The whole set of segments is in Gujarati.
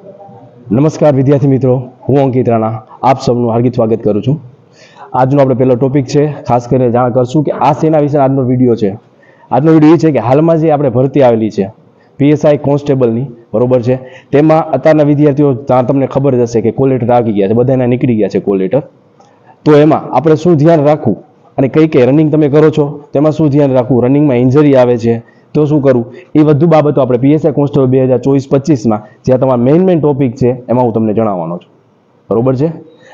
નમસ્કાર વિદ્યાર્થી મિત્રો, હું અંકિત રાણા આપ સૌનું હાર્દિક સ્વાગત કરું છું. આજનો આપણે પહેલો ટોપિક છે, ખાસ કરીને જાણ કરશું કે આ શેના વિશે આજનો વિડીયો છે. આજનો વિડીયો એ છે કે હાલમાં જે આપણે ભરતી આવેલી છે પીએસઆઈ કોન્સ્ટેબલની, બરોબર છે, તેમાં અત્યારના વિદ્યાર્થીઓ તમને ખબર જ હશે કે કોલ લેટર આવી ગયા છે, બધાના નીકળી ગયા છે કોલ લેટર. તો એમાં આપણે શું ધ્યાન રાખવું અને કઈ કઈ રનિંગ તમે કરો છો તેમાં શું ધ્યાન રાખવું, રનિંગમાં ઇન્જરી આવે છે તો શું કરવું, એ બધું બાબતો આપણે પીએસઆઈ કોન્સ્ટેબલ 2024-25માં જે તમારા મેઇન ટોપિક છે એમાં હું તમને જણાવવાનો છું. બરોબર છે,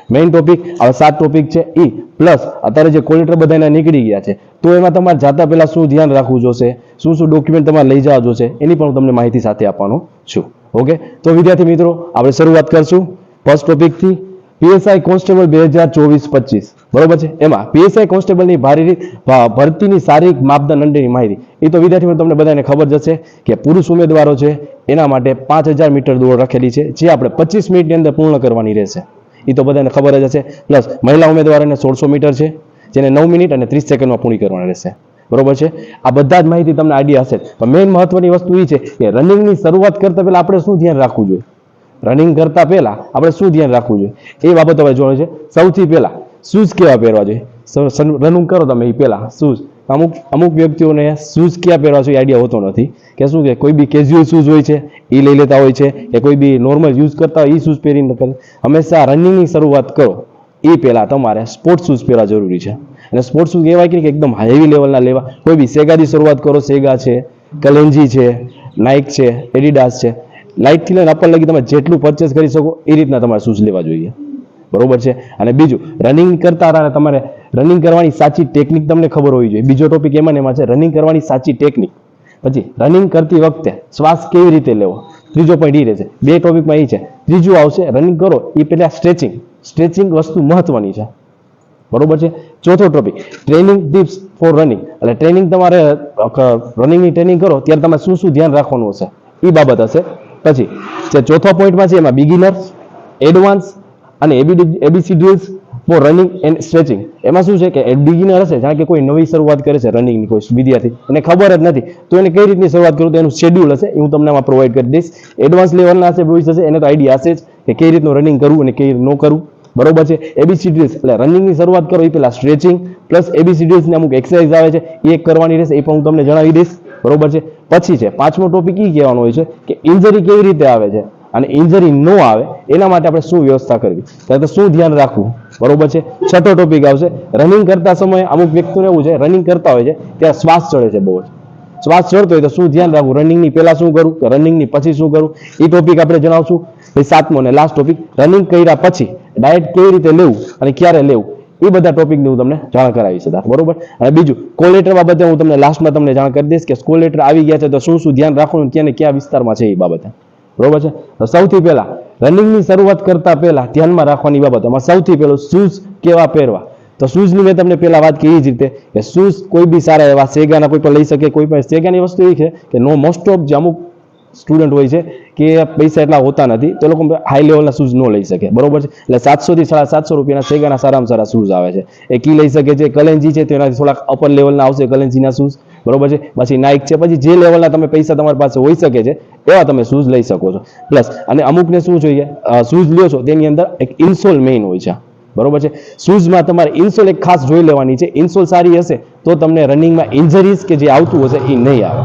મેઇન ટોપિક હવે 7 ટોપિક છે એ પ્લસ અત્યારે જે કોલ લેટર બધાના નીકળી ગયા છે તો એમાં તમારે જાતા પહેલા શું ધ્યાન રાખવું જોશે, શું શું ડોક્યુમેન્ટ તમારે લઈ જવા જોશે, એની પણ હું તમને માહિતી સાથે આપવાનો છું. ઓકે, તો વિદ્યાર્થી મિત્રો આપણે શરૂઆત કરશું ફર્સ્ટ ટોપિકથી, પીએસઆઈ કોન્સ્ટેબલ 2024-25. બરોબર છે, એમાં પીએસઆઈ કોન્સ્ટેબલની ભરતીની શારીરિક માપદંડ અંગેની માહિતી. એ તો વિદ્યાર્થીઓ તમને બધાને ખબર જ હશે કે પુરુષ ઉમેદવારો છે એના માટે 5000 મીટર દોડ રાખેલી છે, જે આપણે 25 મિનિટની અંદર પૂર્ણ કરવાની રહેશે. એ તો બધાને ખબર જ હશે. પ્લસ મહિલા ઉમેદવારોને 1600 મીટર છે, જેને 9 મિનિટ અને 30 સેકન્ડમાં પૂરી કરવાની રહેશે. બરોબર છે, આ બધા જ માહિતી તમને આઈડિયા હશે. પણ મેઇન મહત્વની વસ્તુ એ છે કે રનિંગની શરૂઆત કરતા પહેલા આપણે શું ધ્યાન રાખવું જોઈએ, રનિંગ કરતા પહેલા આપણે શું ધ્યાન રાખવું જોઈએ એ બાબત હવે જોવાનું છે. સૌથી પહેલા શૂઝ કેવા પહેરવા જોઈએ. રનિંગ કરો તમે એ પહેલા શૂઝ, અમુક વ્યક્તિઓને શૂઝ ક્યાં પહેરવા જોઈએ આઈડિયા હોતો નથી કે શું કે કોઈ બી કેઝ્યુઅલ શૂઝ હોય છે એ લઈ લેતા હોય છે, કે કોઈ બી નોર્મલ યુઝ કરતા હોય એ શૂઝ પહેરીને કરે. હંમેશા રનિંગની શરૂઆત કરો એ પહેલા તમારે સ્પોર્ટ શૂઝ પહેરવા જરૂરી છે. અને સ્પોર્ટ શૂઝ એવા કે એકદમ હેવી લેવલના લેવા. કોઈ બી સેગાથી શરૂઆત કરો, સેગા છે, કલેન્જી છે, નાઇક છે, એડિડાસ છે, લાઇટથી લઈને અપર લગી તમે જેટલું પરચેસ કરી શકો એ રીતના તમારે શૂઝ લેવા જોઈએ. બરોબર છે. અને બીજું, રનિંગ કરતા તમારે રનિંગ કરવાની સાચી ટેકનિક તમને ખબર હોવી જોઈએ. બીજો ટોપિક એમાં છે રનિંગ કરવાની સાચી ટેકનિક. પછી રનિંગ કરતી વખતે શ્વાસ કેવી રીતે લેવો, ત્રીજો પોઈન્ટ એ રહેશે. 2 ટોપિકમાં એ છે. ત્રીજું આવશે રનિંગ કરો એ પહેલા સ્ટ્રેચિંગ વસ્તુ મહત્વની છે. બરોબર છે. ચોથો topic training tips for running, એટલે ટ્રેનિંગ તમારે રનિંગની ટ્રેનિંગ કરો ત્યારે તમારે શું શું ધ્યાન રાખવાનું હશે એ બાબત હશે. પછી જે ચોથો પોઈન્ટમાં છે એમાં બિગિનર, એડવાન્સ અને એબીસીડીઝ ફોર રનિંગ એન્ડ સ્ટ્રેચિંગ. એમાં શું છે કે બિગિનર હશે, જાણે કે કોઈ નવી શરૂઆત કરે છે રનિંગની, કોઈ વિદ્યાર્થી એને ખબર જ નથી તો એને કઈ રીતની શરૂઆત કરું તો એનું શેડ્યુલ હશે એ હું તમને આમાં પ્રોવાઈડ કરી દઈશ. એડવાન્સ લેવલના હશે બોઈસ હશે એને તો આઈડિયા હશે જ કે કઈ રીતનું રનિંગ કરવું અને કઈ રીતનું ન કરવું. બરોબર છે. એબીસીડીઝ એટલે રનિંગની શરૂઆત કરો એ પહેલા સ્ટ્રેચિંગ પ્લસ એબીસીડીઝની અમુક એક્સરસાઇઝ આવે છે એ કરવાની રહેશે, એ પણ હું તમને જણાવી દઈશ. બરોબર છે. પછી છે 5મો ટોપિક એ કહેવાનો હોય છે કે ઇન્જરી કેવી રીતે આવે છે અને ઇન્જરી ન આવે એના માટે આપણે શું વ્યવસ્થા કરવી, ત્યારે શું ધ્યાન રાખવું. બરોબર છે. 6થો ટોપિક આવશે રનિંગ કરતા સમયે અમુક વ્યક્તિઓને એવું છે રનિંગ કરતા હોય છે ત્યારે શ્વાસ ચડે છે બહુ જ. શ્વાસ ચડતો હોય તો શું ધ્યાન રાખવું, રનિંગની પહેલા શું કરવું કે રનિંગની પછી શું કરવું, એ ટોપિક આપણે જણાવશું. પછી 7મો અને લાસ્ટ ટોપિક રનિંગ કર્યા પછી ડાયટ કેવી રીતે લેવું અને ક્યારે લેવું એ બધા ટોપિકની હું તમને જાણ કરાવીશ. બરોબર. અને બીજું કોલ લેટર બાબતે હું તમને લાસ્ટમાં તમને જાણ કરી દઈશ કે કોલ લેટર આવી ગયા છે તો શું શું ધ્યાન રાખવું, ક્યાં ને કયા વિસ્તારમાં છે એ બાબતે. બરોબર છે. તો સૌથી પહેલા રનિંગની શરૂઆત કરતા પહેલા ધ્યાનમાં રાખવાની બાબત, એમાં સૌથી પહેલું શૂઝ કેવા પહેરવા. તો શૂઝની મેં તમને પહેલા વાત કરી એ જ રીતે કે શૂઝ કોઈ બી સારા એવા સેગાના કોઈ પણ લઈ શકે. કોઈ પણ સેગાની વસ્તુ એવી છે કે મોસ્ટ ઓફ જે અમુક સ્ટુડન્ટ હોય છે કે પૈસા એટલા હોતા નથી તો લોકો હાઈ લેવલના શૂઝ ન લઈ શકે. બરોબર છે. એટલે 700 થી 750 રૂપિયાના સેગાના સારામાં સારા શૂઝ આવે છે એ કી લઈ શકે છે. કલેન્જી છે તેનાથી થોડાક અપર લેવલના આવશે કલેન્જીના શૂઝ. બરોબર છે. પછી નાઇક છે, પછી જે લેવલના તમે પૈસા તમારી પાસે હોઈ શકે છે એવા તમે શૂઝ લઈ શકો છો. પ્લસ અને અમુકને શું જોઈએ શૂઝ લ્યો છો તેની અંદર એક ઇન્સોલ મેઇન હોય છે. બરોબર છે. શૂઝમાં તમારે ઇન્સોલ એક ખાસ જોઈ લેવાની છે. ઇન્સોલ સારી હશે તો તમને રનિંગમાં ઇન્જરીઝ કે જે આવતું હશે એ નહીં આવે.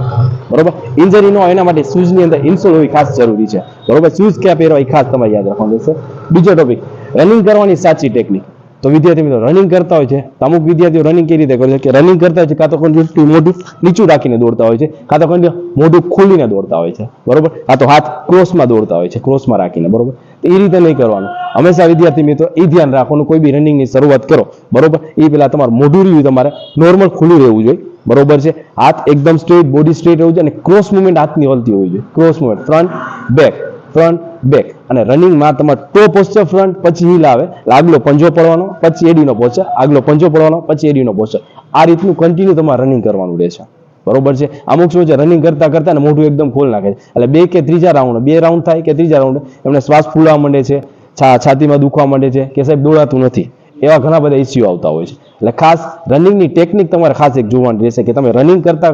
બરોબર. ઇન્જરી ન હોય એના માટે શૂઝની અંદર ઇન્સોલ હોવી ખાસ જરૂરી છે. બરોબર. શૂઝ ક્યાં પહેરવા એ ખાસ તમારે યાદ રાખવાનું રહેશે. બીજો ટોપિક રનિંગ કરવાની સાચી ટેકનિક. તો વિદ્યાર્થી મિત્રો રનિંગ કરતા હોય છે તો અમુક વિદ્યાર્થીઓ રનિંગ કેવી રીતે કરે છે કે રનિંગ કરતા હોય છે કાં તો કોઈ મોઢું નીચું રાખીને દોડતા હોય છે, કાં તો કોઈ મોઢું ખોલીને દોડતા હોય છે. બરોબર. કાં તો હાથ ક્રોસમાં દોડતા હોય છે, ક્રોસમાં રાખીને. બરોબર. એ રીતે નહીં કરવાનું. હંમેશા વિદ્યાર્થી મિત્રો એ ધ્યાન રાખવાનું કોઈ બી રનિંગની શરૂઆત કરો બરોબર એ પહેલા તમારું મોઢું રહ્યું તમારે નોર્મલ ખુલ્લું રહેવું જોઈએ. બરોબર છે. હાથ એકદમ સ્ટ્રેટ, બોડી સ્ટ્રેટ રહેવું જોઈએ અને ક્રોસ મુવમેન્ટ હાથની હલતી હોવી જોઈએ. Cross movement front back. અને રનિંગમાં તમારે ટો પોસ્ચર ફ્રન્ટ, પછી હીલ આવે, આગલો પંજો પડવાનો, પછી એડીનો પોસ્ચર, આગલો પંજો પડવાનો, પછી એડીનો પોસ્ચર. આ રીતનું કન્ટિન્યુ તમારે રનિંગ કરવાનું રહેશે. બરોબર છે. અમુક શું છે રનિંગ કરતા ને મોઢું એકદમ ખોલ નાખે છે એટલે 2 કે 3જા રાઉન્ડ, 2 રાઉન્ડ થાય કે 3જા રાઉન્ડ એમને શ્વાસ ફૂલવા માંડે છે, છાતીમાં દુખવા માંડે છે કે સાહેબ દોડાતું નથી, એવા ઘણા બધા ઇસ્યુ આવતા હોય છે. એટલે ખાસ રનિંગની ટેકનિક તમારે ખાસ એક જોવાની રહેશે કે તમે રનિંગ કરતા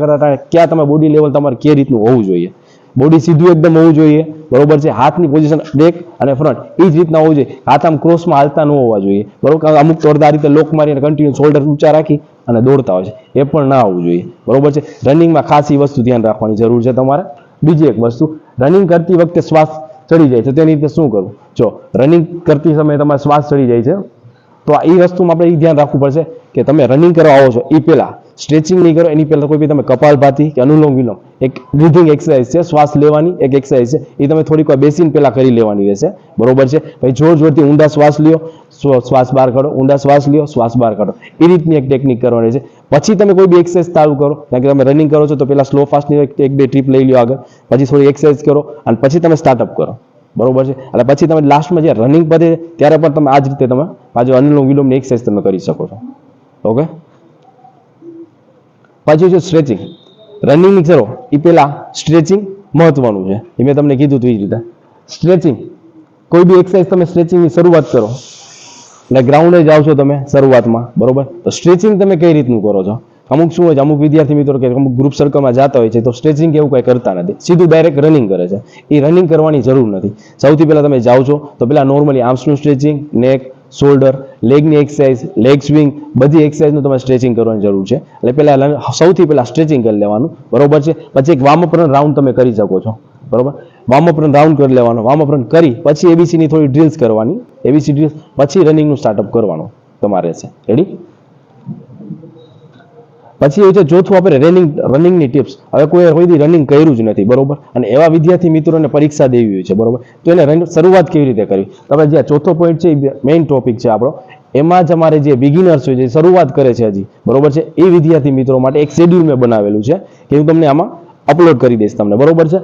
ક્યાં તમે બોડી લેવલ તમારે કઈ રીતનું હોવું જોઈએ. બોડી સીધું એકદમ હોવું જોઈએ, બરોબર છે. હાથની પોઝિશન બેક અને ફ્રન્ટ એ જ રીતના હોવું જોઈએ. હાથ આમ ક્રોસમાં હાલતા ન હોવા જોઈએ, બરોબર. અમુક તો અડધા રીતે લોક મારીને કન્ટિન્યુ શોલ્ડર ઊંચા રાખી અને દોડતા હોય છે, એ પણ ના આવવું જોઈએ, બરોબર છે. રનિંગમાં ખાસ એ વસ્તુ ધ્યાન રાખવાની જરૂર છે તમારે. બીજી એક વસ્તુ, રનિંગ કરતી વખતે શ્વાસ ચડી જાય છે, તેની રીતે શું કરવું? જો રનિંગ કરતી સમયે તમારે શ્વાસ ચડી જાય છે, તો એ વસ્તુમાં આપણે એ ધ્યાન રાખવું પડશે કે તમે રનિંગ કરવા આવો છો એ પહેલા સ્ટ્રેચિંગ નહીં કરો. એની પહેલા કોઈ બી તમે કપાલભાતી કે અનુલોમ વિલોમ એક બ્રીથિંગ એક્સરસાઇઝ છે, શ્વાસ લેવાની એક એક્સરસાઇઝ છે, એ તમે થોડીક વાર બેસીને પહેલા કરી લેવાની રહેશે, બરોબર છે. પછી જોર જોરથી ઊંડા શ્વાસ લ્યો, શ્વાસ બહાર કાઢો, ઊંડા શ્વાસ લ્યો, શ્વાસ બહાર કાઢો, એ રીતની એક ટેકનિક કરવાની છે. પછી તમે કોઈ બી એક્સરસાઇઝ ચાલુ કરો, કારણ કે તમે રનિંગ કરો છો તો પહેલા સ્લો ફાસ્ટની એક બે ટ્રીપ લઈ લો આગળ, પછી થોડી એક્સરસાઇઝ કરો અને પછી તમે સ્ટાર્ટઅપ કરો, બરોબર છે. એટલે પછી તમે લાસ્ટમાં જે રનિંગ પતે ત્યારે પણ તમે આ જ રીતે તમે પાછું અનુલોમ વિલોમની એક્સરસાઇઝ તમે કરી શકો છો, ઓકે. પછી છે સ્ટ્રેચિંગ. રનિંગ કરો એ પહેલા સ્ટ્રેચિંગ મહત્વનું છે, એ મેં તમને કીધું હતું એ રીતે. સ્ટ્રેચિંગ, કોઈ બી એક્સરસાઇઝ તમે સ્ટ્રેચિંગની શરૂઆત કરો એટલે ગ્રાઉન્ડે જાઓ છો તમે શરૂઆતમાં, બરોબર. તો સ્ટ્રેચિંગ તમે કઈ રીતનું કરો છો? અમુક શું હોય છે, અમુક વિદ્યાર્થી મિત્રો કે અમુક ગ્રુપ સર્કલમાં જતા હોય છે તો સ્ટ્રેચિંગ એવું કંઈ કરતા નથી, સીધું ડાયરેક્ટ રનિંગ કરે છે. એ રનિંગ કરવાની જરૂર નથી. સૌથી પહેલા તમે જાઓ છો તો પહેલા નોર્મલી આર્મ્સનું સ્ટ્રેચિંગ, નેક, શોલ્ડર, લેગની એક્સરસાઇઝ, લેગ સ્વિંગ, બધી એક્સરસાઇઝનું તમારે સ્ટ્રેચિંગ કરવાની જરૂર છે. એટલે પહેલા સૌથી પહેલા સ્ટ્રેચિંગ કરી લેવાનું, બરોબર છે. પછી એક વાર્મઅપ રાઉન્ડ તમે કરી શકો છો, બરોબર. વાર્મઅપ રાઉન્ડ કરી લેવાનો, વાર્મઅપ કરી પછી એબીસીની થોડી ડ્રિલ્સ કરવાની, એબીસી ડ્રિલ્સ, પછી રનિંગનું સ્ટાર્ટઅપ કરવાનું તમારે છે. રેડી? પછી એ છે ચોથું આપણે રનિંગની ટિપ્સ. હવે કોઈ રનિંગ કર્યું જ નથી, બરોબર, અને એવા વિદ્યાર્થી મિત્રોને પરીક્ષા દેવી હોય છે, બરોબર, તો એને શરૂઆત કેવી રીતે કરવી? તમે જે ચોથો પોઈન્ટ છે એ મેઇન ટોપિક છે આપણો. એમાં જ અમારે જે બિગિનર્સ હોય છે, શરૂઆત કરે છે હજી, બરોબર છે, એ વિદ્યાર્થી મિત્રો માટે એક શેડ્યુલ મેં બનાવેલું છે કે હું તમને આમાં અપલોડ કરી દઈશ તમને, બરોબર છે.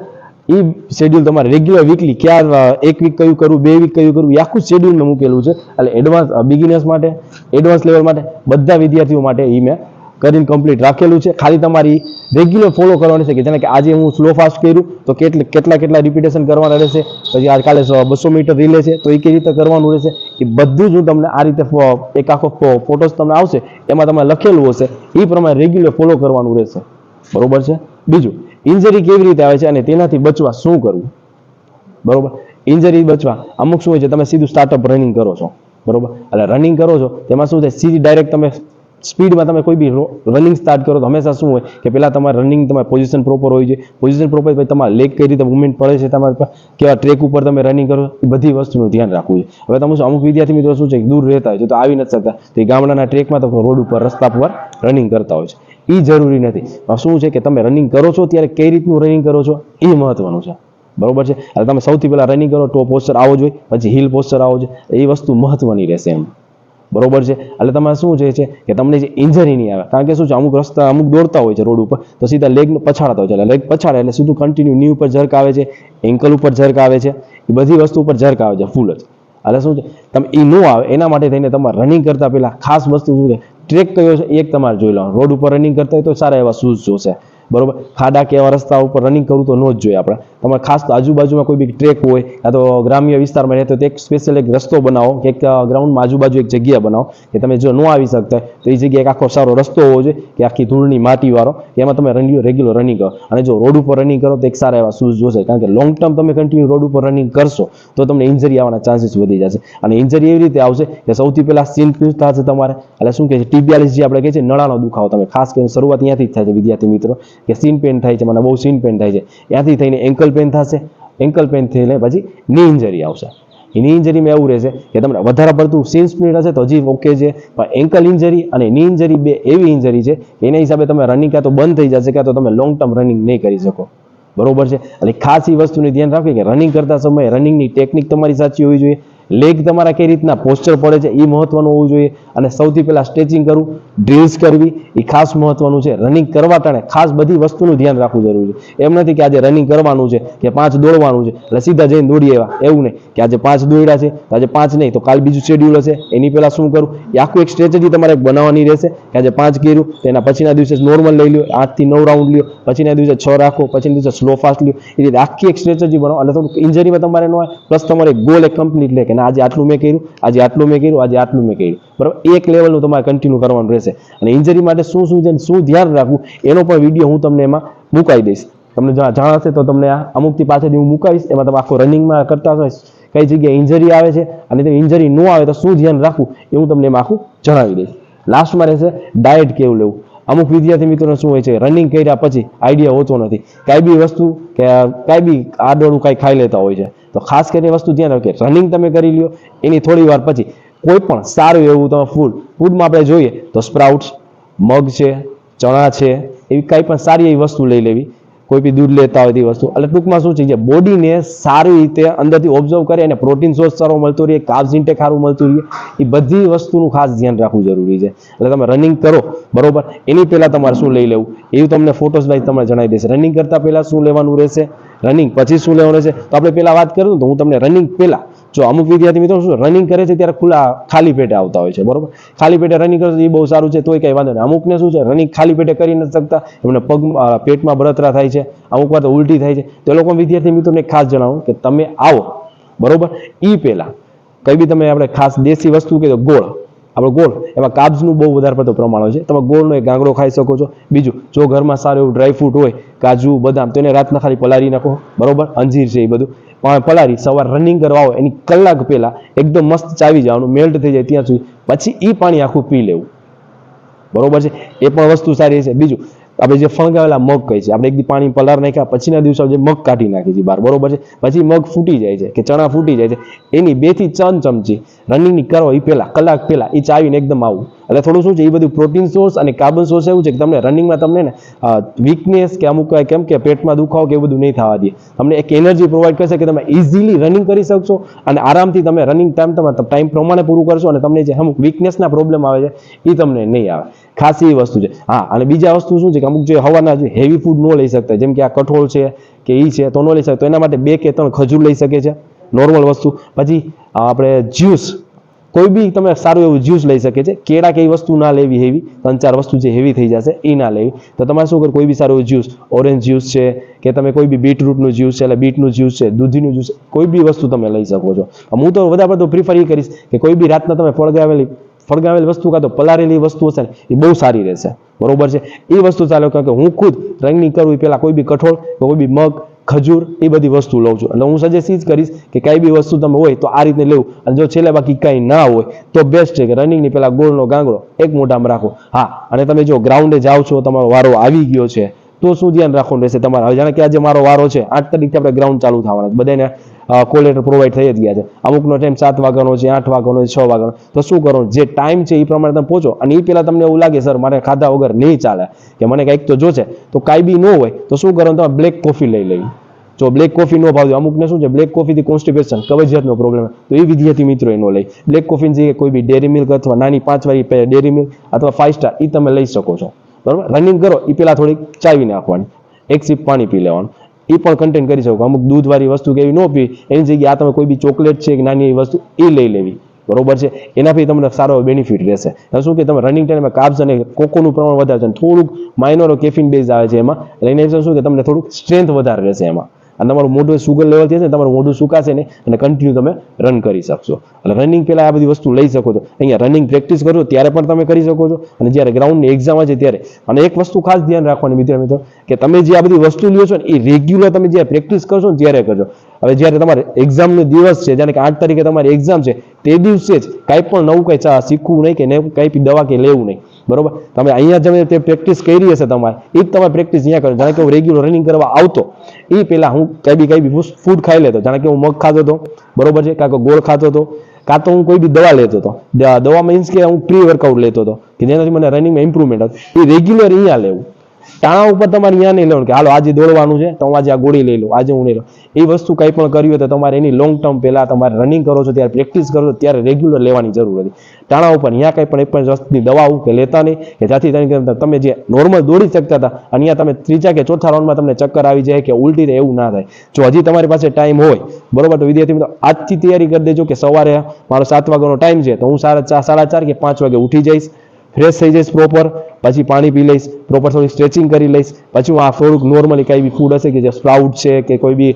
એ શેડ્યુલ તમારે રેગ્યુલર વીકલી ક્યાં એક વીક કયું કરવું, બે વીક કયું કરવું, એ આખું શેડ્યુલ મેં મૂકેલું છે. એટલે એડવાન્સ બિગિનર્સ માટે, એડવાન્સ લેવલ માટે, બધા વિદ્યાર્થીઓ માટે એ મેં કરીને કમ્પ્લીટ રાખેલું છે. ખાલી તમારી રેગ્યુલર ફોલો કરવાની છે કે જેને કે આજે હું સ્લો ફાસ્ટ કર્યું તો કેટલા રિપીટેશન કરવાના રહેશે, પછી આ કાલે 200 મીટર રિલે છે તો એ કઈ રીતે કરવાનું રહેશે, એ બધું જ હું તમને આ રીતે એક આખો ફોટોસ તમને આવશે, એમાં તમે લખેલું હશે, એ પ્રમાણે રેગ્યુલર ફોલો કરવાનું રહેશે, બરોબર છે. બીજું, ઇન્જરી કેવી રીતે આવે છે અને તેનાથી બચવા શું કરવું, બરોબર. ઇન્જરી બચવા અમુક શું હોય છે, તમે સીધું સ્ટાર્ટઅપ રનિંગ કરો છો, બરોબર. એટલે રનિંગ કરો છો તેમાં શું છે, સીધી ડાયરેક્ટ તમે સ્પીડમાં તમે કોઈ બી રનિંગ સ્ટાર્ટ કરો તો હંમેશા શું હોય કે પહેલા તમારે રનિંગ તમારે પોઝિશન પ્રોપર હોય છે, પોઝિશન પ્રોપર, પછી તમારે લેગ કઈ રીતે મુવમેન્ટ પડે છે, તમારે કેવા ટ્રેક ઉપર તમે રનિંગ કરો, એ બધી વસ્તુનું ધ્યાન રાખવું છે. હવે તમે અમુક વિદ્યાર્થી મિત્રો શું છે દૂર રહેતા હોય છે તો આવી નથી શકતા, તો એ ગામડાના ટ્રેકમાં તો રોડ ઉપર રસ્તા પર રનિંગ કરતા હોય છે, એ જરૂરી નથી. શું છે કે તમે રનિંગ કરો છો ત્યારે કઈ રીતનું રનિંગ કરો છો એ મહત્વનું છે, બરોબર છે. એટલે તમે સૌથી પહેલા રનિંગ કરો, ટો પોસ્ચર આવો જોઈએ, પછી હિલ પોસ્ચર આવો જોઈએ, એ વસ્તુ મહત્વની રહેશે એમ, બરોબર છે. એટલે તમારે શું છે કે તમને જે ઇન્જરી નહીં આવે, કારણ કે શું છે અમુક દોડતા હોય છે રોડ ઉપર તો સીધા લેગ પછાડતા હોય છે, એટલે લેગ પછાડે એટલે સીધું કન્ટિન્યુ ની ઉપર જર્ક આવે છે, એન્કલ ઉપર જર્ક આવે છે, એ બધી વસ્તુ ઉપર જર્ક આવે છે ફૂલ જ. એટલે શું છે તમે એ ન આવે એના માટે થઈને તમારે રનિંગ કરતા પહેલા ખાસ વસ્તુ શું છે, ટ્રેક કયો છે એક તમારે જોઈ લેવાનું. રોડ ઉપર રનિંગ કરતા હોય તો સારા એવા શૂઝ જોશે, બરોબર. ખાડા કે એવા રસ્તા ઉપર રનિંગ કરવું તો ન જ જોઈએ આપણે. તમારે ખાસ તો આજુબાજુમાં કોઈ બી ટ્રેક હોય કાં તો ગ્રામ્ય વિસ્તારમાં રહેતો તો એક સ્પેશિયલ એક રસ્તો બનાવો કે એક ગ્રાઉન્ડમાં આજુબાજુ એક જગ્યા બનાવો કે તમે જો ન આવી શકતા તો એ જગ્યાએ એક આખો સારો રસ્તો હોવો જોઈએ કે આખી ધૂળની માટીવાળો, એમાં તમે રેગ્યુલર રનિંગ કરો. અને જો રોડ ઉપર રનિંગ કરો તો એક સારા એવા શૂઝ જોશે, કારણ કે લોંગ ટર્મ તમે કન્ટિન્યુ રોડ ઉપર રનિંગ કરશો તો તમને ઇન્જરી આવવાના ચાન્સીસ વધી જશે. અને ઇન્જરી એવી રીતે આવશે કે સૌથી પહેલા સીન પેન થશે તમારે, એટલે શું કહે છે ટીબીઆલીસ જે આપણે કહીએ છીએ નળાનો દુખાવો, તમે ખાસ કરીને શરૂઆત ત્યાંથી જ થાય છે વિદ્યાર્થી મિત્રો, કે સીન પેન થાય છે, મને બહુ સીન પેન થાય છે, ત્યાંથી થઈને એન્કલ પેન થશે, એન્કલ પેન થઈને પછી ની ઇન્જરી આવશે. ની ઇન્જરીમાં એવું રહેશે કે તમને વધારે પડતું સીન સ્પ્લિટ હશે તો હજી ઓકે છે, પણ એન્કલ ઇન્જરી અને ની ઇન્જરી બે એવી ઇન્જરી છે કે એના હિસાબે તમે રનિંગ કાં તો બંધ થઈ જશે કાં તો તમે લોંગ ટર્મ રનિંગ નહીં કરી શકો, બરોબર છે. એટલે ખાસ એ વસ્તુનું ધ્યાન રાખવી કે રનિંગ કરતા સમયે રનિંગની ટેકનિક તમારી સાચી હોવી જોઈએ, લેગ તમારા કઈ રીતના પોસ્ચર પડે છે એ મહત્વનું હોવું જોઈએ, અને સૌથી પહેલા સ્ટ્રેચિંગ કરવું, ડ્રિલ્સ કરવી એ ખાસ મહત્વનું છે. રનિંગ કરવા ટાણે ખાસ બધી વસ્તુનું ધ્યાન રાખવું જરૂરી છે. એમ નથી કે આજે રનિંગ કરવાનું છે કે 5 દોડવાનું છે એટલે સીધા જઈને દોડી આવ્યા, એવું નહીં કે આજે 5 દોડ્યા છે તો આજે 5 નહીં તો કાલ બીજું શેડ્યુલ હશે, એની પહેલા શું કરવું એ આખું એક સ્ટ્રેટેજી તમારે બનાવવાની રહેશે કે આજે 5 કર્યું તો એના પછીના દિવસે નોર્મલ લઈ લો, 8 થી 9 રાઉન્ડ લ્યો, પછીના દિવસે 6 રાખો, પછીના દિવસે સ્લો ફાસ્ટ લ્યો, એ રીતે આખી એક સ્ટ્રેટેજી બનાવો. એટલે થોડુંક ઇન્જરીમાં તમારે ન હોય, પ્લસ તમારે ગોલ એક કમ્પ્લીટ લે કે આજે આટલું મેં કર્યું, આજે આટલું મેં કર્યું, આજે આટલું મેં કર્યું, બરાબર. એક લેવલનું તમારે કન્ટિન્યુ કરવાનું રહેશે. અને ઇન્જરી માટે શું છે શું ધ્યાન રાખવું એનો પણ વિડીયો હું તમને એમાં મુકાઈ દઈશ, તમને જાણ હશે તો તમને આ અમુકથી પાછળથી હું મુકાવીશ, એમાં તમે આખો રનિંગમાં કરતા હોય કઈ જગ્યાએ ઇન્જરી આવે છે અને તે ઇન્જરી ન આવે તો શું ધ્યાન રાખવું એ હું તમને એમાં આખું જણાવી દઈશ. લાસ્ટમાં રહેશે ડાયટ કેવું લેવું. અમુક વિદ્યાર્થી મિત્રોને શું હોય છે, રનિંગ કર્યા પછી આઈડિયા હોતો નથી, કાંઈ બી વસ્તુ કે કાંઈ બી આડોળું કાંઈ ખાઈ લેતા હોય છે. તો ખાસ કરીને વસ્તુ ધ્યાન રાખો કે રનિંગ તમે કરી લ્યો, એની થોડી વાર પછી કોઈ પણ સારું એવું તમે ફૂડમાં આપણે જોઈએ તો સ્પ્રાઉટ્સ, મગ છે, ચણા છે, એવી કાંઈ પણ સારી એવી વસ્તુ લઈ લેવી. કોઈ બી દૂધ લેતા હોય તે વસ્તુ, એટલે ટૂંકમાં શું છે જે બોડીને સારી રીતે અંદરથી ઓબ્ઝર્વ કરે અને પ્રોટીન સોર્સ સારો મળતો રહે, કાર્બ્સ ઇન્ટેક સારું મળતું રહે, એ બધી વસ્તુનું ખાસ ધ્યાન રાખવું જરૂરી છે. એટલે તમે રનિંગ કરો બરોબર, એની પહેલા તમારે શું લઈ લેવું એવું તમને ફોટોસ વાઇઝ તમને જણાવી દેશે. રનિંગ કરતા પહેલા શું લેવાનું રહેશે, રનિંગ પછી શું લેવાનું રહેશે. તો આપણે પહેલા વાત કરું તો હું તમને રનિંગ પહેલા, જો અમુક વિદ્યાર્થી મિત્રો શું રનિંગ કરે છે ત્યારે ખાલી પેટે આવતા હોય છે બરોબર, ખાલી પેટે રનિંગ કરે એ બહુ સારું છે, તોય કઈ વાંધો નહીં. અમુકને શું છે રનિંગ ખાલી પેટે કરી નથી શકતા, એમને પેટમાં બળતરા થાય છે, અમુક વાર તો ઉલટી થાય છે. તો એ લોકો વિદ્યાર્થી મિત્રોને ખાસ જણાવું કે તમે આવો બરોબર, એ પહેલા કઈ બી તમે આપણે ખાસ દેશી વસ્તુ કે ગોળ, આપણે ગોળ એમાં કાર્બ્સનું બહુ વધારે પડતું પ્રમાણ હોય છે, તમે ગોળનો એક ગાંગડો ખાઈ શકો છો. બીજું જો ઘરમાં સારું એવું ડ્રાયફ્રૂટ હોય, કાજુ બદામ, તો એને રાતના ખાલી પલાળી નાખો બરોબર, અંજીર છે એ બધું પલાળી સવાર રનિંગ કરવા આવો એની કલાક પહેલા એકદમ મસ્ત ચાવી જવાનું, મેલ્ટ થઈ જાય ત્યાં સુધી, પછી એ પાણી આખું પી લેવું બરોબર છે. એ પણ વસ્તુ સારી છે. બીજું આપણે જે ફણગાવેલા મગ કહે છે, આપણે એક દી પાણી પલાર નાખ્યા પછીના દિવસે જે મગ કાઢી નાખી છે બહાર બરોબર છે, પછી મગ ફૂટી જાય છે કે ચણા ફૂટી જાય છે, એની 2 થી 3 ચમચી રનિંગની કરો એ પહેલા કલાક પહેલા એ ચાવીને એકદમ આવું. એટલે થોડું શું છે એ બધું પ્રોટીન સોર્સ અને કાર્બન સોર્સ એવું છે કે તમને રનિંગમાં તમને ને વીકનેસ કે અમુક કેમ કે પેટમાં દુખાવો કે એવું બધું નહીં થવા દે, તમને એક એનર્જી પ્રોવાઈડ કરશે કે તમે ઇઝીલી રનિંગ કરી શકશો અને આરામથી તમે રનિંગ ટાઈમ પ્રમાણે પૂરું કરશો અને તમને જે અમુક વીકનેસના પ્રોબ્લેમ આવે છે એ તમને નહીં આવે. ખાસ એ વસ્તુ છે. હા, અને બીજા વસ્તુ શું છે કે અમુક જે હવાના હેવી ફૂડ ન લઈ શકતા, જેમ કે આ કઠોળ છે કે એ છે તો ન લઈ શકતા, તો એના માટે 2 કે 3 ખજૂર લઈ શકે છે નોર્મલ વસ્તુ. પછી આપણે જ્યુસ, કોઈ બી તમે સારું એવું જ્યુસ લઈ શકે છે. કેળા કે એ વસ્તુ ના લેવી હેવી, 3-4 વસ્તુ જે હેવી થઈ જશે એ ના લેવી. તો તમારે શું કરો, કોઈ બી સારું એવું જ્યુસ, ઓરેન્જ જ્યુસ છે કે તમે કોઈ બી બીટરૂટનું જ્યુસ છે, એટલે બીટનું જ્યુસ છે, દૂધીનું જ્યુસ, કોઈ બી વસ્તુ તમે લઈ શકો છો. હું તો વધારે પડતું પ્રિફર એ કરીશ કે કોઈ બી રાતના તમે ફળગાવેલી વસ્તુ કાં તો પલાળેલી વસ્તુ હશે ને એ બહુ સારી રહેશે બરોબર છે. એ વસ્તુ ચાલો, કારણ કે હું ખુદ રનિંગ કરું એ પહેલા કોઈ બી કઠોળ, કોઈ બી મગ, ખજૂર એ બધી વસ્તુ લઉં છું. એટલે હું સજેસ્ટ જ કરીશ કે કઈ બી વસ્તુ તમે હોય તો આ રીતે લેવું. અને જો છેલ્લે બાકી કઈ ના હોય તો બેસ્ટ છે કે રનિંગની પહેલા ગોળનો ગાંગડો એક મોઢામાં રાખો. હા, અને તમે જો ગ્રાઉન્ડે જાઓ છો, તમારો વારો આવી ગયો છે તો શું ધ્યાન રાખવાનું રહેશે તમારે. હવે જાણે કે આજે મારો વારો છે, 8 તારીખથી આપણે ગ્રાઉન્ડ ચાલુ થવાના, બધાને કોલ લેટર પ્રોવાઈડ થઈ જ ગયા છે. અમુકનો ટાઈમ 7 વાગ્યાનો છે, 8 વાગ્યાનો છે, 6 વાગ્યાનો. તો શું કરવાનું, જે ટાઈમ છે એ પ્રમાણે તમે પહોંચો. અને એ પહેલા તમને એવું લાગે સર મારે ખાધા વગર નહીં ચાલે કે મને કંઈક તો જોશે, તો કાંઈ બી ન હોય તો શું કરવાનું, તમે બ્લેક કોફી લઈ લેવી. જો બ્લેક કોફી ન ભાવતી, અમુકને શું છે બ્લેક કોફીથી કોન્સ્ટિપેશન, કબજિયાતનો પ્રોબ્લેમ, તો એ વિદ્યાર્થી મિત્રો એ ન લઈ. બ્લેક કોફીની જગ્યાએ કોઈ બી ડેરી મિલ્ક અથવા નાની 5 વાળી ડેરી મિલ્ક અથવા 5 સ્ટાર એ તમે લઈ શકો છો બરાબર. રનિંગ કરો એ પહેલા થોડીક ચાવી નાખવાની, 1 સિપ પાણી પી લેવાનું, એ પણ કન્ટેન કરી શકો. અમુક દૂધવાળી વસ્તુ કે એવી ન પી, એની જગ્યાએ આ તમે કોઈ બી ચોકલેટ છે કે નાની એવી વસ્તુ એ લઈ લેવી બરોબર છે. એનાથી તમને સારો બેનિફિટ રહેશે. શું કે તમે રનિંગ ટાઈમે કાર્બ્સ અને કોકોનું પ્રમાણ વધારે છે, થોડુંક માઇનોર કેફીન બેઝ આવે છે એમાં, એટલે એના શું કે તમને થોડુંક સ્ટ્રેન્થ વધારે રહેશે એમાં. અને તમારું મોઢું સુગર લેવલ છે ને, તમારું મોઢું સુકાશે ને અને કન્ટિન્યુ તમે રન કરી શકશો. એટલે રનિંગ પહેલા આ બધી વસ્તુ લઈ શકો છો. અહીંયા રનિંગ પ્રેક્ટિસ કરો ત્યારે પણ તમે કરી શકો છો, અને જ્યારે ગ્રાઉન્ડની એક્ઝામ છે ત્યારે. અને એક વસ્તુ ખાસ ધ્યાન રાખવાની મિત્રો કે તમે જે આ બધી વસ્તુ લ્યો છો ને એ રેગ્યુલર તમે જ્યારે પ્રેક્ટિસ કરશો ને ત્યારે કરજો. હવે જ્યારે તમારે એક્ઝામનો દિવસ છે, જાણે કે 8 તારીખે તમારી એક્ઝામ છે, તે દિવસે જ કાંઈ પણ નવું કંઈ શીખવું નહીં કે કંઈ દવા કે લેવું નહીં બરોબર. તમે અહીંયા તમે તે પ્રેક્ટિસ કરી હશે તમારે, એ જ તમારે પ્રેક્ટિસ અહીંયા કરો. જાણે કે હું રેગ્યુલર રનિંગ કરવા આવતો એ પહેલા હું કઈ બી ફૂડ ખાઈ લેતો, જાણે કે હું મગ ખાતો હતો બરોબર છે, કાં તો ગોળ ખાતો હતો, કાં તો હું કોઈ બી દવા લેતો હતો. દવા મીન્સ કે હું પ્રી વર્કઆઉટ લેતો હતો કે જેનાથી મને રનિંગમાં ઇમ્પ્રુવમેન્ટ હતું. એ રેગ્યુલર અહીંયા લેવું. ટાણા ઉપર તમારે અહીંયા નહીં લેવાનું કે હાલો આજે દોડવાનું છે તો હું આજે આ ગોળી લઈ લઉં, આજે હું નહીં લઉં. એ વસ્તુ કંઈ પણ કરવી હોય તો તમારે એની લોંગ ટર્મ પહેલા તમારે રનિંગ કરો છો ત્યારે પ્રેક્ટિસ કરો છો ત્યારે રેગ્યુલર લેવાની જરૂર હતી. ટાણા ઉપર અહીંયા કંઈ પણ એક પણ વસ્તુની દવા કે લેતા નહીં કે જ્યાંથી તમે જે નોર્મલ દોડી શકતા હતા અને અહીંયા તમે 3જા કે 4થા રાઉન્ડમાં તમને ચક્કર આવી જાય કે ઉલટી થાય, એવું ના થાય. જો હજી તમારી પાસે ટાઈમ હોય બરોબર તો વિદ્યાર્થી મિત્રો આજથી તૈયારી કરી દેજો કે સવારે મારો 7 વાગ્યાનો ટાઈમ છે તો હું 4:30 કે 5 વાગે ઉઠી જઈશ, ફ્રેશ થઈ જઈશ પ્રોપર, પછી પાણી પી લઈશ, પ્રોપર થોડી સ્ટ્રેચિંગ કરી લઈશ, પછી હું આ થોડુંક નોર્મલી કઈ બી ફૂડ હશે કે જે સ્પ્રાઉટ છે કે કોઈ બી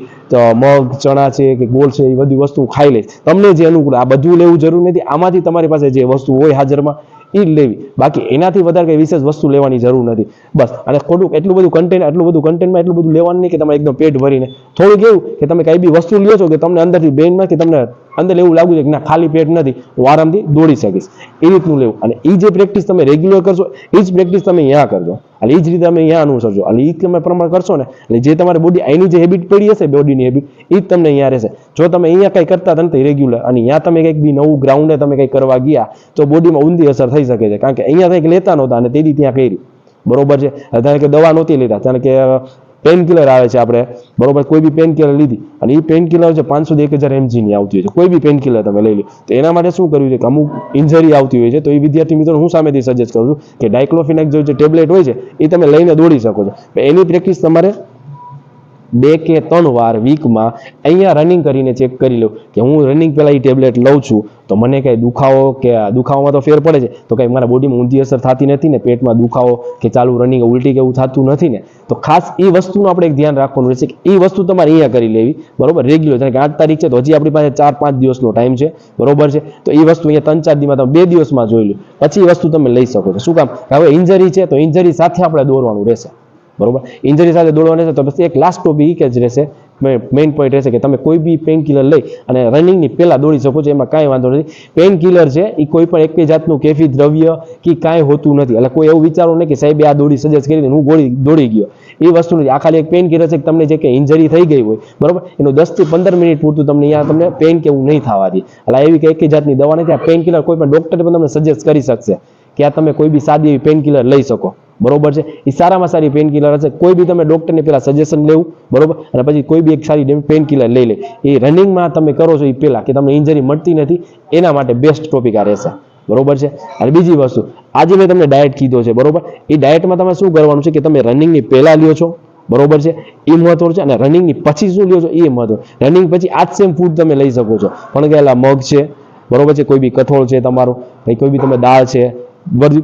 મગ ચણા છે કે ગોળ છે એ બધી વસ્તુ ખાઈ લઈશ. તમને જે અનુકૂળ, આ બધું લેવું જરૂર નથી. આમાંથી તમારી પાસે જે વસ્તુ હોય હાજરમાં એ જ લેવી, બાકી એનાથી વધારે કઈ વિશેષ વસ્તુ લેવાની જરૂર નથી બસ. અને ખોટું એટલું બધું કન્ટેન્ટમાં એટલું બધું લેવાનું નહીં કે તમે એકદમ પેટ ભરીને, થોડું કેવું કે તમે કઈ બી વસ્તુ લ્યો છો કે તમને અંદરથી બ્રેઇનમાં કે તમને અંદર એવું લાગુ છે કે ના ખાલી પેટ નથી, હું આરામથી દોડી શકીશ, એ રીતનું લેવું. અને એ જે પ્રેક્ટિસ તમે રેગ્યુલર કરશો એ જ પ્રેક્ટિસ તમે અહીંયા કરજો, અને એ જ રીતે તમે અહીંયા અનુસરજો, અને એ તમે પ્રમાણ કરશો ને એટલે જે તમારી બોડી અહીંની જે હેબિટ પડી હશે બોડીની હેબિટ એ જ તમને અહીંયા રહેશે. જો તમે અહીંયા કંઈ કરતા નથી રેગ્યુલર અને અહીંયા તમે કંઈક બી નવું ગ્રાઉન્ડે તમે કંઈક કરવા ગયા તો બોડીમાં ઊંધી અસર થઈ શકે છે, કારણ કે અહીંયા કંઈક લેતા નહોતા અને તેથી ત્યાં કરી, બરોબર છે. ધારો કે દવા નહોતી લેતા, કારણ કે પેન કિલર આવે છે આપણે, બરોબર, કોઈ બી પેન કિલર લીધી અને એ પેન કિલર છે 500 થી 1000 mg ની આવતી હોય છે, કોઈ બી પેન કિલર તમે લઈ લો, તો એના માટે શું કરવું છે કે અમુક ઇન્જરી આવતી હોય છે, તો એ વિદ્યાર્થી મિત્રો હું સામેથી સજેસ્ટ કરું છું કે ડાયક્લોફિનાક જે ટેબ્લેટ હોય છે એ તમે લઈને દોડી શકો છો. એની પ્રેક્ટિસ તમારે 2 કે 3 વાર વીકમાં અહીંયા રનિંગ કરીને ચેક કરી લો કે હું રનિંગ પહેલા એ ટેબ્લેટ લઉં છું તો મને કઈ દુખાવો કે દુખાવામાં તો ફેર પડે છે, તો કઈ મારા બોડીમાં ઊંધી અસર થતી નથી ને, પેટમાં દુખાવો કે ચાલુ રનિંગ ઉલટી કે એવું થતું નથી ને. તો ખાસ એ વસ્તુનું આપણે એક ધ્યાન રાખવાનું રહેશે કે એ વસ્તુ તમારે અહીંયા કરી લેવી, બરોબર, રેગ્યુલર. કારણ કે 8 તારીખ છે તો હજી આપણી પાસે 4-5 દિવસનો ટાઈમ છે, બરોબર છે. તો એ વસ્તુ અહીંયા 3-4 દિવસમાં તમે 2 દિવસમાં જોઈ લો, પછી એ વસ્તુ તમે લઈ શકો છો. શું કામ? હવે ઇન્જરી છે તો ઇન્જરી સાથે આપણે દોડવાનું રહેશે, બરોબર. ઇન્જરી સાથે દોડવાનું રહેશે તો પછી એક લાસ્ટ ટોપિક જ રહેશે, મેઇન પોઈન્ટ રહેશે કે તમે કોઈ બી પેન કિલર લઈ અને રનિંગની પહેલા દોડી શકો છો, એમાં કાંઈ વાંધો નથી. પેન કિલર છે એ કોઈ પણ એક જાતનું કેફી દ્રવ્ય કે કાંઈ હોતું નથી, એટલે કોઈ એવું વિચારો નહીં કે સાહેબ આ દોડી સજેસ્ટ કરી હું દોડી ગયો, એ વસ્તુ નથી. આ ખાલી એક પેન કિલર છે કે તમને જે કંઈ ઇન્જરી થઈ ગઈ હોય, બરોબર, એનું 10 થી 15 મિનિટ પૂરતું તમને અહીંયા તમને પેન કેવું નહીં થવા દે. એટલે એવી કંઈ એક જાતની દવા નથી. આ પેન કિલર કોઈ પણ ડોક્ટર પણ તમને સજેસ્ટ કરી શકશે કે આ તમે કોઈ બી સાદી એવી પેન કિલર લઈ શકો, બરોબર છે. એ સારામાં સારી પેન કિલર હશે. કોઈ બી તમે ડોક્ટરને પહેલા સજેશન લેવું, બરોબર, અને પછી કોઈ બી એક સારી પેન કિલર લઈ લે. એ રનિંગમાં તમે કરો છો એ પહેલા કે તમને ઇન્જરી મળતી નથી, એના માટે બેસ્ટ ટોપિક આ રહેશે, બરોબર છે. અને બીજી વસ્તુ, આજે મેં તમને ડાયટ કીધો છે, બરોબર, એ ડાયટમાં તમે શું કરવાનું છે કે તમે રનિંગની પહેલા લ્યો છો, બરોબર છે, એ મહત્વ છે. અને રનિંગની પછી શું લ્યો છો એ મહત્વ. રનિંગ પછી આ જ સેમ ફૂડ તમે લઈ શકો છો, પણ ગયેલા મગ છે, બરોબર છે, કોઈ બી કઠોળ છે તમારું, કોઈ બી તમે દાળ છે,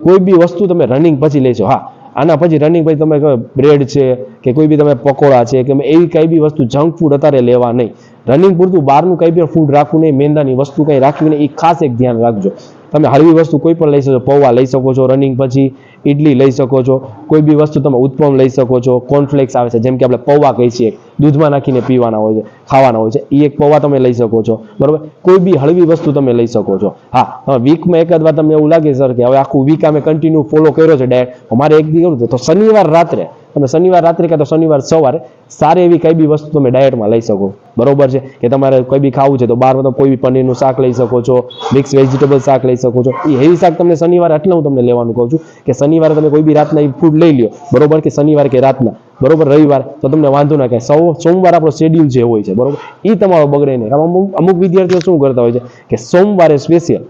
કોઈ બી વસ્તુ તમે રનિંગ પછી લેશો. હા, આના પછી રનિંગ પછી તમે બ્રેડ છે કે કોઈ બી તમે પકોડા છે કે એવી કઈ બી વસ્તુ જંક ફૂડ અત્યારે લેવા નહીં. રનિંગ પૂરતું બહારનું કઈ બી ફૂડ રાખવું નહીં, મેંદાની વસ્તુ કંઈ રાખવી નહીં, એ ખાસ એક ધ્યાન રાખજો. તમે હળવી વસ્તુ કોઈ પણ લઈ શકો, પૌવા લઈ શકો છો રનિંગ પછી, ઇડલી લઈ શકો છો, કોઈ બી વસ્તુ તમે ઉત્પમ લઈ શકો છો, કોર્નફ્લેક્સ આવે છે જેમ કે આપણે પૌવા કહીએ છીએ, દૂધમાં નાખીને પીવાના હોય છે, ખાવાના હોય છે, એ એક પૌવા તમે લઈ શકો છો, બરોબર. કોઈ બી હળવી વસ્તુ તમે લઈ શકો છો. હા, વીકમાં એકાદ વાર તમને એવું લાગે સર કે હવે આખું વીક અમે કન્ટિન્યુ ફોલો કર્યો છે ડાયટ, અમારે એક દી કરવું તો શનિવાર રાત્રે તમે શનિવાર રાત્રે કાં તો શનિવાર સવારે સારી એવી કઈ બી વસ્તુ તમે ડાયટમાં લઈ શકો, બરોબર છે. કે તમારે કોઈ બી ખાવું છે તો બહાર તમે કોઈ બી પનીરનું શાક લઈ શકો છો, મિક્સ વેજીટેબલ શાક લઈ શકો છો. એ હેવી શાક તમને શનિવારે એટલે હું તમને લેવાનું કહું છું કે શનિવારે તમે કોઈ બી રાતના એ ફૂડ લઈ લ્યો, બરોબર, કે શનિવારે કે રાતના, બરોબર, રવિવાર તો તમને વાંધો ના. કે સોમવાર આપણો શેડ્યુલ જે હોય છે, બરોબર, એ તમારો બગડે નહીં. અમુક વિદ્યાર્થીઓ શું કરતા હોય છે કે સોમવારે સ્પેશિયલ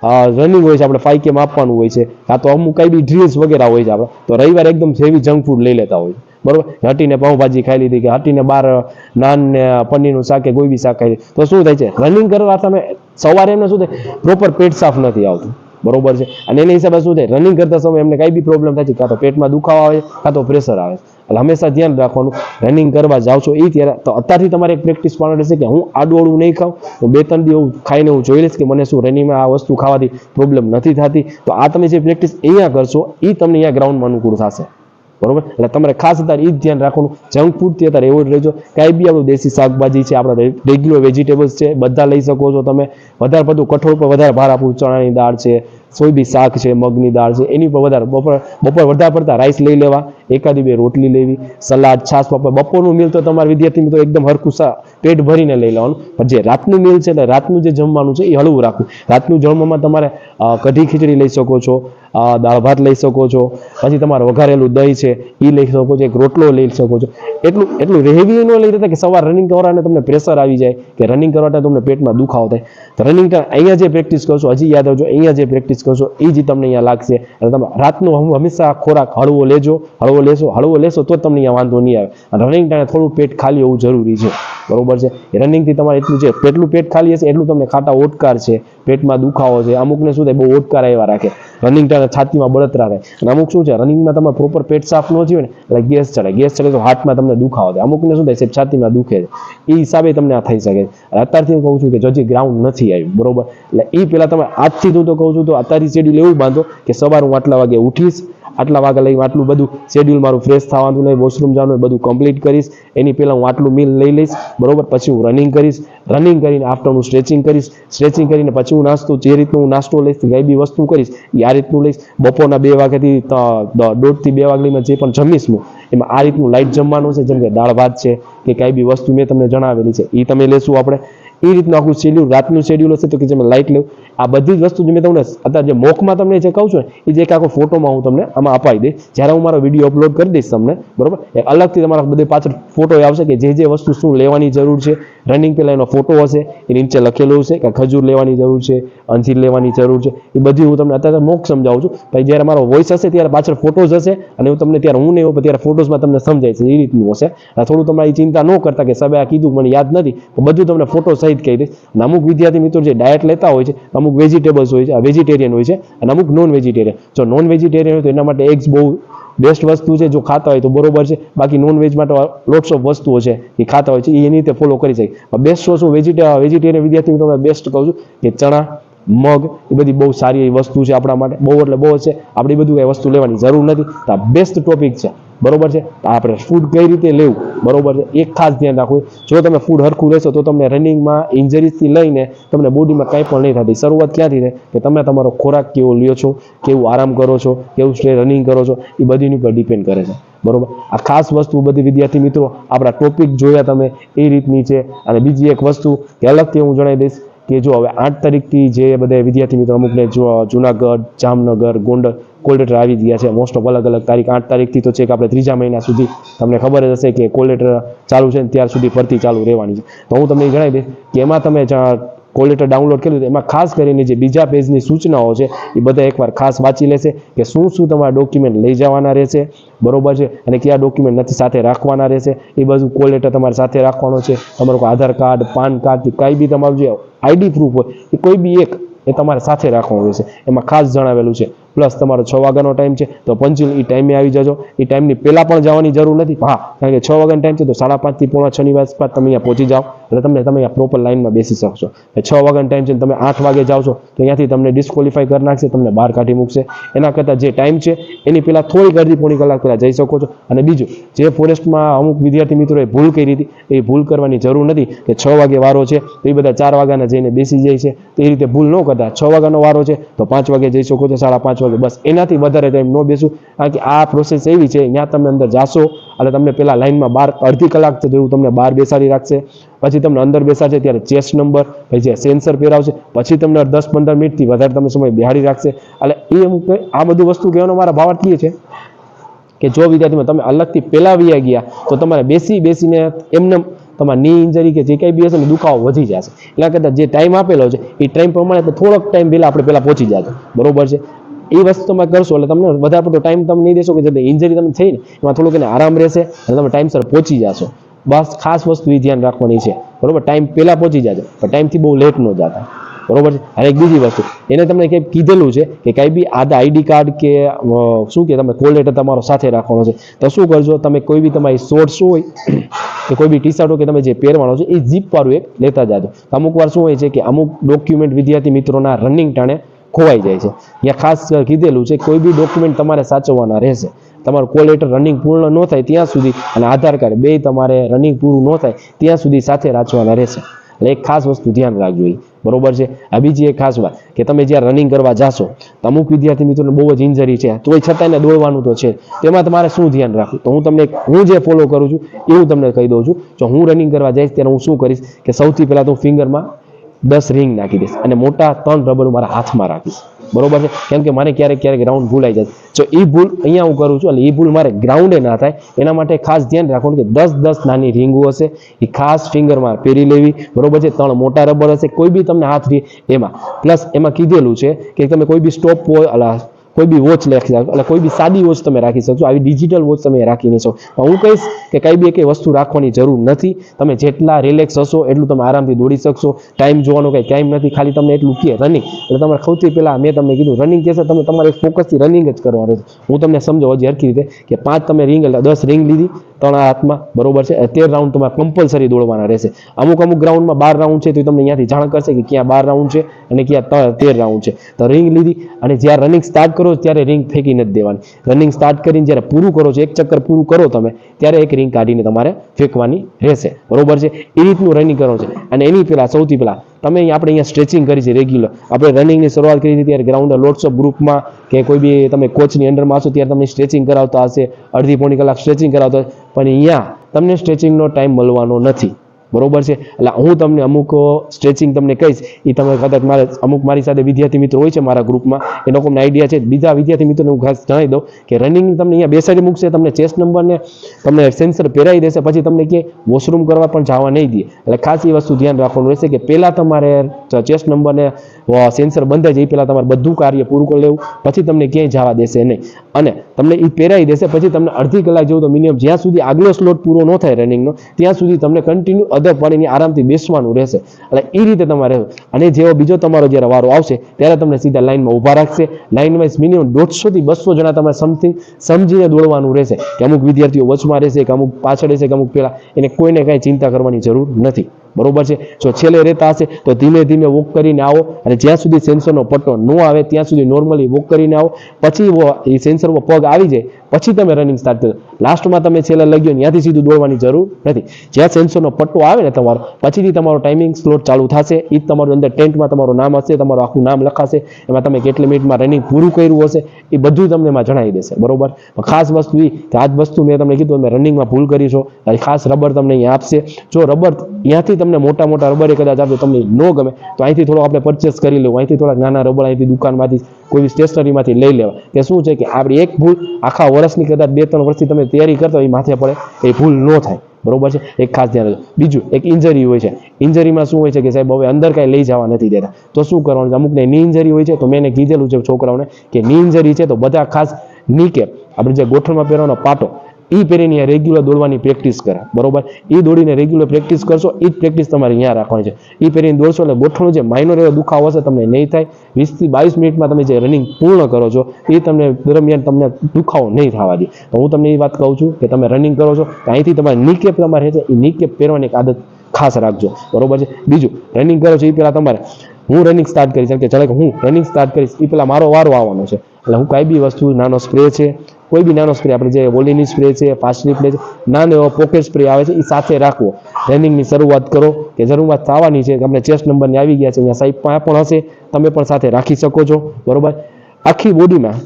રનિંગ હોય છે, આપણે 5K આપવાનું હોય છે, કાં તો અમુક કઈ બી ડ્રીલ્સ વગેરે હોય છે આપણે, તો રવિવારે એકદમ હેવી જંક ફૂડ લઈ લેતા હોય છે, બરોબર. હટીને પાઉંભાજી ખાઈ લીધી કે હટીને બાર નાન ને પનીરનું શાક કે કોઈ બી શાક ખાઈ લીધું, તો શું થાય છે રનિંગ કરવા તમે સવારે એમને શું થાય પ્રોપર પેટ સાફ નથી આવતું, બરોબર છે. અને એના હિસાબે શું થાય રનિંગ કરતા સમયે એમને કઈ બી પ્રોબ્લેમ થાય છે, કાં તો પેટમાં દુખાવો આવે કાં તો પ્રેશર આવે. એટલે હંમેશા ધ્યાન રાખવાનું, રનિંગ કરવા જાઓ છો એ ત્યારે તો અત્યારથી તમારે એક પ્રેક્ટિસ પાડવાની રહેશે કે હું આડું નહીં ખાઉં, હું 2-3 દિવસ ખાઈને હું જોઈ લઈશ કે મને શું રનિંગમાં આ વસ્તુ ખાવાથી પ્રોબ્લેમ નથી થતી. તો આ તમે જે પ્રેક્ટિસ અહીંયા કરશો એ તમને અહીંયા ગ્રાઉન્ડમાં અનુકૂળ થશે, બરોબર. એટલે તમારે ખાસ અત્યારે એ જ ધ્યાન રાખવાનું, જંક ફૂડથી અત્યારે એવોઇડ રહેજો. કાંઈ બી આપણું દેશી શાકભાજી છે, આપણા રેગ્યુલર વેજીટેબલ્સ છે, બધા લઈ શકો છો તમે. વધારે બધું કઠોળ પર વધારે ભાર આપવું, ચણાની દાળ છે, કોઈ બી શાક છે, મગની દાળ છે, એની પર વધારે બપોર વધારે પડતા રાઈસ લઈ લેવા, એકાદી 2 રોટલી લેવી, સલાડ, છાશ, બપોરનું મિલ તો તમારા વિદ્યાર્થી મિત્રો એકદમ હરખું પેટ ભરીને લઈ લેવાનું. પણ જે રાતનું મિલ છે એટલે રાતનું જે જમવાનું છે એ હળવું રાખવું. રાતનું જમવામાં તમારે કઢી ખીચડી લઈ શકો છો, દાળ ભાત લઈ શકો છો, પછી તમારે વઘારેલું દહીં છે એ લઈ શકો છો, એક રોટલો લઈ શકો છો. એટલું હેવી ન લઈ રહેતા કે સવાર રનિંગ કરવાને તમને પ્રેશર આવી જાય કે રનિંગ કરવા તમને પેટમાં દુખાવો થાય. તો રનિંગ અહીંયા જે પ્રેક્ટિસ કરશો, હજી યાદ આવજો, અહીંયા જે પ્રેક્ટિસ કરશો એ જ તમને અહીંયા લાગશે. એટલે તમે રાતનું હંમેશા ખોરાક હળવો લેશો તો તમને અહીંયા વાંધો નહીં આવે. અને રનિંગ ટાઈમે થોડું પેટ ખાલી હોવું જરૂરી છે, બરોબર છે. રનિંગથી તમારે એટલું પેટ ખાલી હશે એટલું તમને ખાટા ઓટકાર છે, પેટમાં દુખાવો છે, અમુકને શું થાય બહુ ઓટકાર આવ્યા રાખે, રનિંગ ટાઈમે છાતીમાં બળતરા થાય. અને અમુક શું છે રનિંગમાં તમારે પ્રોપર પેટ સાફ ન થયું ને એટલે ગેસ ચડે તો હાર્ટમાં તમને દુખાવો થાય, અમુકને શું થાય છાતીમાં દુખે છે, એ હિસાબે તમને આ થઈ શકે. અત્યારથી હું કહું છું કે જો ગ્રાઉન્ડ નથી આવ્યું, બરોબર, એટલે એ પહેલા તમે આજથી હું તો કહું છું તો અત્યારે હપ્તાથી શેડ્યુલ એવું બાંધો કે સવારે હું આટલા વાગે ઉઠીશ, આટલા વાગ્યા લઈ આટલું બધું શેડ્યુલ મારું ફ્રેશ થવાનું નહીં, વોશરૂમ જવાનું બધું કમ્પ્લીટ કરીશ, એની પહેલાં હું આટલું મીલ લઈ લઈશ, બરોબર. પછી હું રનિંગ કરીશ, રનિંગ કરીને આફ્ટર હું સ્ટ્રેચિંગ કરીશ, સ્ટ્રેચિંગ કરીને પછી હું નાસ્તો, જે રીતનું હું નાસ્તો લઈશ, કઈ બી વસ્તુ કરીશ એ આ રીતનું લઈશ. બપોરના 2 વાગ્યાથી 1:30 થી 2 વાગ્યામાં જે પણ જમીશ હું એમાં આ રીતનું લાઇટ જમવાનું છે, જેમ કે દાળ ભાત છે કે કઈ બી વસ્તુ મેં તમને જણાવેલી છે એ તમે લેશું આપણે. એ રીતનું આખું શેડ્યુલ, રાતનું શેડ્યુલ હશે તો કે જેમાં લાઇટ લેવું, આ બધી જ વસ્તુ જે મેં તમને અત્યારે જે મોકમાં તમને જે કહું છું ને એ જે એક આખો ફોટોમાં હું તમને આમાં અપાઈ દઈશ જ્યારે હું મારો વિડીયો અપલોડ કરી દઈશ તમને, બરોબર. એ અલગથી તમારા બધે પાછળ ફોટો આવશે કે જે વસ્તુ શું લેવાની જરૂર છે. રનિંગ પહેલા એનો ફોટો હશે, એ નીચે લખેલું હશે કે ખજૂર લેવાની જરૂર છે, અંજીર લેવાની જરૂર છે, એ બધી હું તમને અત્યારે મોક સમજાવું છું. પછી જ્યારે મારો વોઇસ હશે ત્યારે પાછળ ફોટોઝ હશે અને હું તમને ત્યારે હું નહીં હોય ત્યારે ફોટોઝમાં તમને સમજાય છે એ રીતનું હશે. થોડું તમારી ચિંતા ન કરતા કે સાહેબ આ કીધું મને યાદ નથી, તો બધું તમને ફોટો સહિત કહી દઈશ. અને અમુક વિદ્યાર્થી મિત્રો જે ડાયટ લેતા હોય છે, અમુક વેજીટેબલ્સ હોય છે, વેજીટેરિયન હોય છે અને અમુક નોન વેજીટેરિયન. જો નોન વેજીટેરિયન હોય તો એના માટે એગ્સ બહુ બેસ્ટ વસ્તુ છે, જો ખાતા હોય તો બરોબર છે. બાકી નોન વેજ માટે લોટ્સ ઓફ વસ્તુઓ છે એ ખાતા હોય છે, એ એની રીતે ફોલો કરી શકે. બેસ્ટ શું વેજીટેરિયન વિદ્યાર્થી મિત્રો બેસ્ટ કહું છું કે ચણા, મગ એ બધી બહુ સારી વસ્તુ છે આપણા માટે, બહુ એટલે બહુ છે. આપણે બધું કઈ વસ્તુ લેવાની જરૂર નથી. તો આ બેસ્ટ ટોપિક છે, બરોબર છે. આપણે ફૂડ કઈ રીતે લેવું, બરોબર છે, એક ખાસ ધ્યાન રાખવું. જો તમે ફૂડ હરખું લેશો તો તમને રનિંગમાં ઇન્જરીઝથી લઈને તમને બોડીમાં કંઈ પણ નહીં થતી. શરૂઆત ક્યાંથી રહે કે તમે તમારો ખોરાક કેવો લ્યો છો, કેવું આરામ કરો છો, કેવું રનિંગ કરો છો, એ બધીની ઉપર ડિપેન્ડ કરે છે, બરોબર. આ ખાસ વસ્તુ બધી વિદ્યાર્થી મિત્રો આપણા ટોપિક જોયા તમે એ રીતની છે. અને બીજી એક વસ્તુ કે અલગથી હું જણાવી દઈશ કે જો હવે 8 તારીખથી જે બધા વિદ્યાર્થી મિત્રો અમુકને જુનાગઢ, જામનગર, ગોંડલ કોલ લેટર આવી ગયા છે. મોસ્ટ ઓફ અલગ અલગ તારીખ 8 તારીખથી તો છે કે આપણે 3જા મહિના સુધી તમને ખબર જ હશે કે કોલ લેટર ચાલુ છે ને ત્યાર સુધી ભરતી ચાલુ રહેવાની છે. તો હું તમને જણાવી દઈશ કે એમાં તમે કોલ લેટર ડાઉનલોડ કરી લીધું, એમાં ખાસ કરીને જે બીજા પેજની સૂચનાઓ છે એ બધા એકવાર ખાસ વાંચી લેશે કે શું શું તમારા ડોક્યુમેન્ટ લઈ જવાના રહેશે, બરોબર છે, અને કયા ડોક્યુમેન્ટ નથી સાથે રાખવાના રહેશે. એ બધું કોલ લેટર તમારે સાથે રાખવાનો છે. તમારું કોઈ આધાર કાર્ડ, પાન કાર્ડ કે કંઈ બી તમારું જે આઈડી પ્રૂફ હોય એ કોઈ બી એક એ તમારે સાથે રાખવાનું રહેશે. એમાં ખાસ જણાવેલું છે. પ્લસ તમારો 6 વાગ્યાનો ટાઈમ છે તો પંચુલ એ ટાઈમે આવી જજો. એ ટાઈમની પહેલાં પણ જવાની જરૂર નથી. હા, કારણ કે 6 વાગ્યાનો ટાઈમ છે તો 5:30 થી 5:45 ની આસપાસ તમે અહીંયા પહોંચી જાઓ એટલે તમે અહીંયા પ્રોપર લાઇનમાં બેસી શકશો. 6 વાગ્યાનો ટાઈમ છે તમે 8 વાગે જાઓ છો તો અહીંયાથી તમને ડિસ્ક્વોલિફાઈ કરી નાખશે, તમને બહાર કાઢી મૂકશે. એના કરતાં જે ટાઈમ છે એની પહેલાં થોડીક અડધી પોણી કલાક પહેલાં જઈ શકો છો. અને બીજું, જે ફોરેસ્ટમાં અમુક વિદ્યાર્થી મિત્રોએ ભૂલ કરી હતી એ ભૂલ કરવાની જરૂર નથી કે 6 વાગે વારો છે તો એ બધા 4 વાગ્યાના જઈને બેસી જાય છે. તો એ રીતે ભૂલ ન કરતા. 6 વાગ્યાનો વારો છે તો 5 વાગે જઈ શકો છો, 5:30 વાગે, બસ એનાથી વધારે ટાઈમ ન બેસું. કારણ કે આ પ્રોસેસ એવી છે ત્યાં તમે અંદર જાશો એટલે તમને પહેલાં લાઇનમાં બહાર અડધી કલાક જેવું તમને બહાર બેસાડી રાખશે. પછી તમને અંદર બેસાડશે ત્યારે ચેસ્ટ નંબર, પછી જે સેન્સર પહેરાવશે, પછી તમને 10-15 મિનિટથી વધારે તમે સમય બેહાડી રાખશે. એટલે એ અમુક આ બધું વસ્તુ કહેવાનો મારા ભાવાર્થ એ છે કે જો વિદ્યાર્થીમાં તમે અલગથી પહેલા વી ગયા તો તમારે બેસીને એમને તમારી ની ઇન્જરી કે જે કંઈ બી હશે ને દુખાવો વધી જશે. એના કરતાં જે ટાઈમ આપેલો છે એ ટાઈમ પ્રમાણે થોડોક ટાઈમ પહેલાં આપણે પહેલાં પહોંચી જાજો, બરોબર છે. એ વસ્તુ તમે કરશો એટલે તમને વધારે પડતો ટાઈમ તમે નહીં દેશો કે જે ઇન્જરી તમને થઈ ને એમાં થોડુંક એને આરામ રહેશે અને તમે ટાઈમસર પહોંચી જશો. બસ ખાસ વસ્તુ એ ધ્યાન રાખવાની છે, બરોબર. ટાઈમ પહેલાં પહોંચી જાજો પણ ટાઈમથી બહુ લેટ ન જતા, બરોબર છે. અને એક બીજી વસ્તુ એને તમને કંઈ કીધેલું છે કે કાંઈ બી આઈડી કાર્ડ કે શું કે તમે કોલ લેટર તમારો સાથે રાખવાનો છે તો શું કરજો, તમે કોઈ બી તમારી શોર્ટ્સ હોય કે કોઈ બી ટી શર્ટ હોય કે તમે જે પહેરવાનો છે એ ઝીપ વાળું એક લેતા જાજો. અમુક વાર શું હોય છે કે અમુક ડોક્યુમેન્ટ વિદ્યાર્થી મિત્રોના રનિંગ ટાણે ખોવાઈ જાય છે. ત્યાં ખાસ કીધેલું છે કોઈ બી ડોક્યુમેન્ટ તમારે સાચવવાના રહેશે. તમારું કોલ લેટર રનિંગ પૂર્ણ ન થાય ત્યાં સુધી અને આધાર કાર્ડ બે તમારે રનિંગ પૂરું ન થાય ત્યાં સુધી સાથે રાખવાના રહેશે. એટલે એક ખાસ વસ્તુ ધ્યાન રાખજો, બરોબર છે. આ બીજી એક ખાસ વાત કે તમે જ્યારે રનિંગ કરવા જાશો તો અમુક વિદ્યાર્થી મિત્રોને બહુ જ ઇન્જરી છે તોય છતાં એને દોડવાનું તો છે, તેમાં તમારે શું ધ્યાન રાખવું તો હું જે ફોલો કરું છું એ હું તમને કહી દઉં છું. જો હું રનિંગ કરવા જઈશ ત્યારે હું શું કરીશ કે સૌથી પહેલાં તો ફિંગરમાં 10 રિંગ નાખી દઈશ અને મોટા 3 રબર મારા હાથમાં રાખીશ, બરોબર છે. કેમ કે મને ક્યારેક ગ્રાઉન્ડ ભૂલાઈ જાય. જો એ ભૂલ અહીંયા હું કરું છું એટલે એ ભૂલ મારે ગ્રાઉન્ડે ના થાય એના માટે ખાસ ધ્યાન રાખવાનું કે 10 નાની રીંગો હશે એ ખાસ ફિંગરમાં પહેરી લેવી, બરોબર છે. 3 મોટા રબર હશે કોઈ બી તમને હાથ એમાં પ્લસ એમાં કીધેલું છે કે તમે કોઈ બી સ્ટોપ કોઈ બી વોચ રાખી શકો, એટલે કોઈ બી સાદી વોચ તમે રાખી શકશો, આવી ડિજિટલ વોચ તમે રાખી નહીં શકો. હું કહીશ કે કઈ બી એક વસ્તુ રાખવાની જરૂર નથી. તમે જેટલા રિલેક્સ હશો એટલું તમે આરામથી દોડી શકશો. ટાઈમ જોવાનો કઈ ટાઈમ નથી, ખાલી તમને એટલું કહે રનિંગ, એટલે તમારે સૌથી પહેલા મેં તમને કીધું રનિંગ કહેશે, તમે તમારે ફોકસથી રનિંગ જ કરવાનું છે. હું તમને સમજો હજી હરખી રીતે કે 5 તમે રિંગ એટલે 10 રિંગ લીધી 3 હાથમાં, બરોબર છે. 13 રાઉન્ડ તમારે કમ્પલસરી દોડવાના રહેશે. અમુક ગ્રાઉન્ડમાં 12 રાઉન્ડ છે તો તમને અહીંયાથી જાણ કરશે કે ક્યાં 12 રાઉન્ડ છે અને ક્યાં 13 રાઉન્ડ છે. તો રિંગ લીધી અને જ્યારે રનિંગ સ્ટાર્ટ કરો ત્યારે રિંગ ફેંકી નથી દેવાની. રનિંગ સ્ટાર્ટ કરીને જ્યારે પૂરું કરો છો, એક ચક્કર પૂરું કરો તમે, ત્યારે એક રિંગ કાઢીને તમારે ફેંકવાની રહેશે, બરોબર છે. એ રીતનું રનિંગ કરવાનું છે. અને એની પહેલા સૌથી પહેલા આપણે અહીંયા સ્ટ્રેચિંગ કરી છે રેગ્યુલર. આપણે રનિંગની શરૂઆત કરી હતી ત્યારે ગ્રાઉન્ડ લોટ્સ ઓફ ગ્રુપમાં કે કોઈ બી તમે કોચની અંડરમાં હશો ત્યારે તમને સ્ટ્રેચિંગ કરાવતા હશે, અડધી પોણી કલાક સ્ટ્રેચિંગ કરાવતા હશે, પણ અહીંયા તમને સ્ટ્રેચિંગનો ટાઈમ મળવાનો નથી, બરોબર છે. એટલે હું તમને અમુક સ્ટ્રેચિંગ તમને કહીશ, એ તમે કદાચ મારી સાથે વિદ્યાર્થી મિત્રો હોય છે મારા ગ્રુપમાં, એ લોકોને આઈડિયા છે. બીજા વિદ્યાર્થી મિત્રોને હું ખાસ જણાવી દઉં કે રનિંગ તમને અહીંયા બેસાડી મૂકશે, તમને ચેસ્ટ નંબરને તમને સેન્સર પહેરાવી દેશે, પછી તમને કે વોશરૂમ કરવા પણ જવા નહીં દે. એટલે ખાસ એ વસ્તુ ધ્યાન રાખવાનું રહેશે કે પહેલાં તમારે ચેસ્ટ નંબરને સેન્સર બંધાય છે એ પહેલાં તમારે બધું કાર્ય પૂરું કરી લેવું, પછી તમને ક્યાંય જવા દેશે નહીં. અને તમને એ પહેરાવી દેશે પછી તમને અડધી કલાક જેવું તો મિનિમમ જ્યાં સુધી આગલો સ્લોટ પૂરો ન થાય રનિંગનો ત્યાં સુધી તમને કન્ટિન્યુ અધર પાડીને આરામથી બેસવાનું રહેશે. એટલે એ રીતે તમારે, અને જેવો બીજો તમારો જ્યારે વારો આવશે ત્યારે તમને સીધા લાઈનમાં ઊભા રાખશે. લાઈન વાઇઝ મિનિમમ 150 થી 200 જણા તમારે સમથિંગ સમજીને દોડવાનું રહેશે કે અમુક વિદ્યાર્થીઓ વચમાં રહેશે કે અમુક પાછળ રહેશે કે અમુક પહેલા, એને કોઈને કાંઈ ચિંતા કરવાની જરૂર નથી, બરોબર છે. જો છેલ્લે રહેતા હશે તો ધીમે ધીમે વોક કરીને આવો, અને જ્યાં સુધી સેન્સરનો પટ્ટો ન આવે ત્યાં સુધી નોર્મલી વોક કરીને આવો. પછી એ સેન્સર ઉપર પગ આવી જાય પછી તમે રનિંગ સ્ટાર્ટ કરો. લાસ્ટમાં તમે છેલ્લે લઈ ગયો ત્યાંથી સીધું દોડવાની જરૂર નથી. જ્યાં સેન્સરનો પટ્ટો આવે ને તમારો, પછીથી તમારો ટાઈમિંગ સ્લોટ ચાલુ થશે. એ તમારું અંદર ટેન્ટમાં તમારું નામ હશે, તમારું આખું નામ લખાશે, એમાં તમે કેટલી મિનિટમાં રનિંગ પૂરું કર્યું હશે એ બધું તમને એમાં જણાવી દેશે, બરોબર. ખાસ વસ્તુ એ કે આ જ વસ્તુ મેં તમને કીધું, તમે રનિંગમાં ભૂલ કરી છો, ખાસ રબર તમને અહીંયા આપશે. જો રબર અહીંયાથી તમને મોટા રબરે કદાચ આપે તમને ન ગમે તો અહીંથી થોડો આપણે પરચેસ કરી લેવું, અહીંથી થોડા નાના રબર અહીંથી દુકાનમાંથી કોઈ સ્ટેશનરીમાંથી લઈ લેવા. તે શું છે કે આપણી એક ભૂલ આખા વર્ષની કદાચ 2-3 વર્ષથી તમે તૈયારી કરતા હોય એ માથે પડે, એ ભૂલ ન થાય, બરોબર છે. એક ખાસ ધ્યાન રાખજો. બીજું એક ઇન્જરી હોય છે. ઇન્જરીમાં શું હોય છે કે સાહેબ હવે અંદર કાંઈ લઈ જવા નથી દેતા, તો શું કરવાનું છે, અમુકને ની ઇન્જરી હોય છે. તો મેં એને કીધેલું છે છોકરાઓને કે ની ઇન્જરી છે તો બધા ખાસ ની કેપ, આપણે જે ગોઠણમાં પહેરવાનો પાટો, એ પહેરીને રેગ્યુલર દોડવાની પ્રેક્ટિસ કરે, બરોબર. એ દોડીને રેગ્યુલર પ્રેક્ટિસ કરશો, એ જ પ્રેક્ટિસ તમારે અહીંયા રાખવાની છે. એ પહેરીને દોડશો એટલે ગોઠણું જે માઇનોર એવો દુખાવો હશે તમને નહીં થાય. 20 થી 22 મિનિટમાં તમે જે રનિંગ પૂર્ણ કરો છો એ તમને દરમિયાન તમને દુખાવો નહીં થવા દે. તો હું તમને એ વાત કહું છું કે તમે રનિંગ કરો છો તો અહીંથી તમારે નીકેપ તમારે છે એ નીકેપ પહેરવાની એક આદત ખાસ રાખજો, બરોબર છે. બીજું, રનિંગ કરો છો એ પહેલાં તમારે, હું રનિંગ સ્ટાર્ટ કરીશ કે ચાલે કે હું રનિંગ સ્ટાર્ટ કરીશ એ પહેલાં મારો વારો આવવાનો છે, એટલે હું કાંઈ બી વસ્તુ, નાનો સ્પ્રે છે, કોઈ બી નાનો સ્પ્રે, આપણે જે ઓલીની સ્પ્રે છે, પાછલી સ્પ્રે છે, નાનો એવો પોકેટ સ્પ્રે આવે છે એ સાથે રાખવો. રનિંગની શરૂઆત કરો કે શરૂઆત થવાની છે, આપણે ચેસ્ટ નંબરની આવી ગયા છે, અહીંયા સાઈડમાં પણ હશે, તમે પણ સાથે રાખી શકો છો, બરોબર. આખી બોડીમાં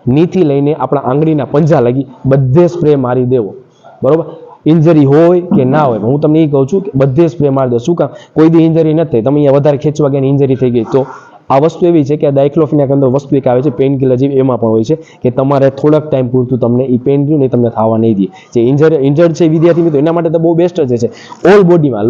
નીથી લઈને આપણા આંગળીના પંજા લગી બધે સ્પ્રે મારી દેવો, બરોબર. ઇન્જરી હોય કે ના હોય, હું તમને એ કહું છું કે બધે સ્પ્રે મારી દો. શું કામ? કોઈ દી ઇન્જરી નથી થઈ, તમે અહીંયા વધારે ખેંચવા ગયા ઇન્જરી થઈ ગઈ તો આ વસ્તુ એવી છે કે ડાયક્લોફિનાક અંદર વસ્તુ એક આવે છે પેઇન કિલર જેવી, એમાં પણ હોય છે કે તમારે થોડાક ટાઈમ પૂરતું તમને એ પેઇન રહ્યું નહીં તમને થવા નહીં દે. જે ઇન્જર્ડ છે વિદ્યાર્થી મિત્રો એના માટે તો બહુ બેસ્ટ જ છે. ઓલ બોડીમાં,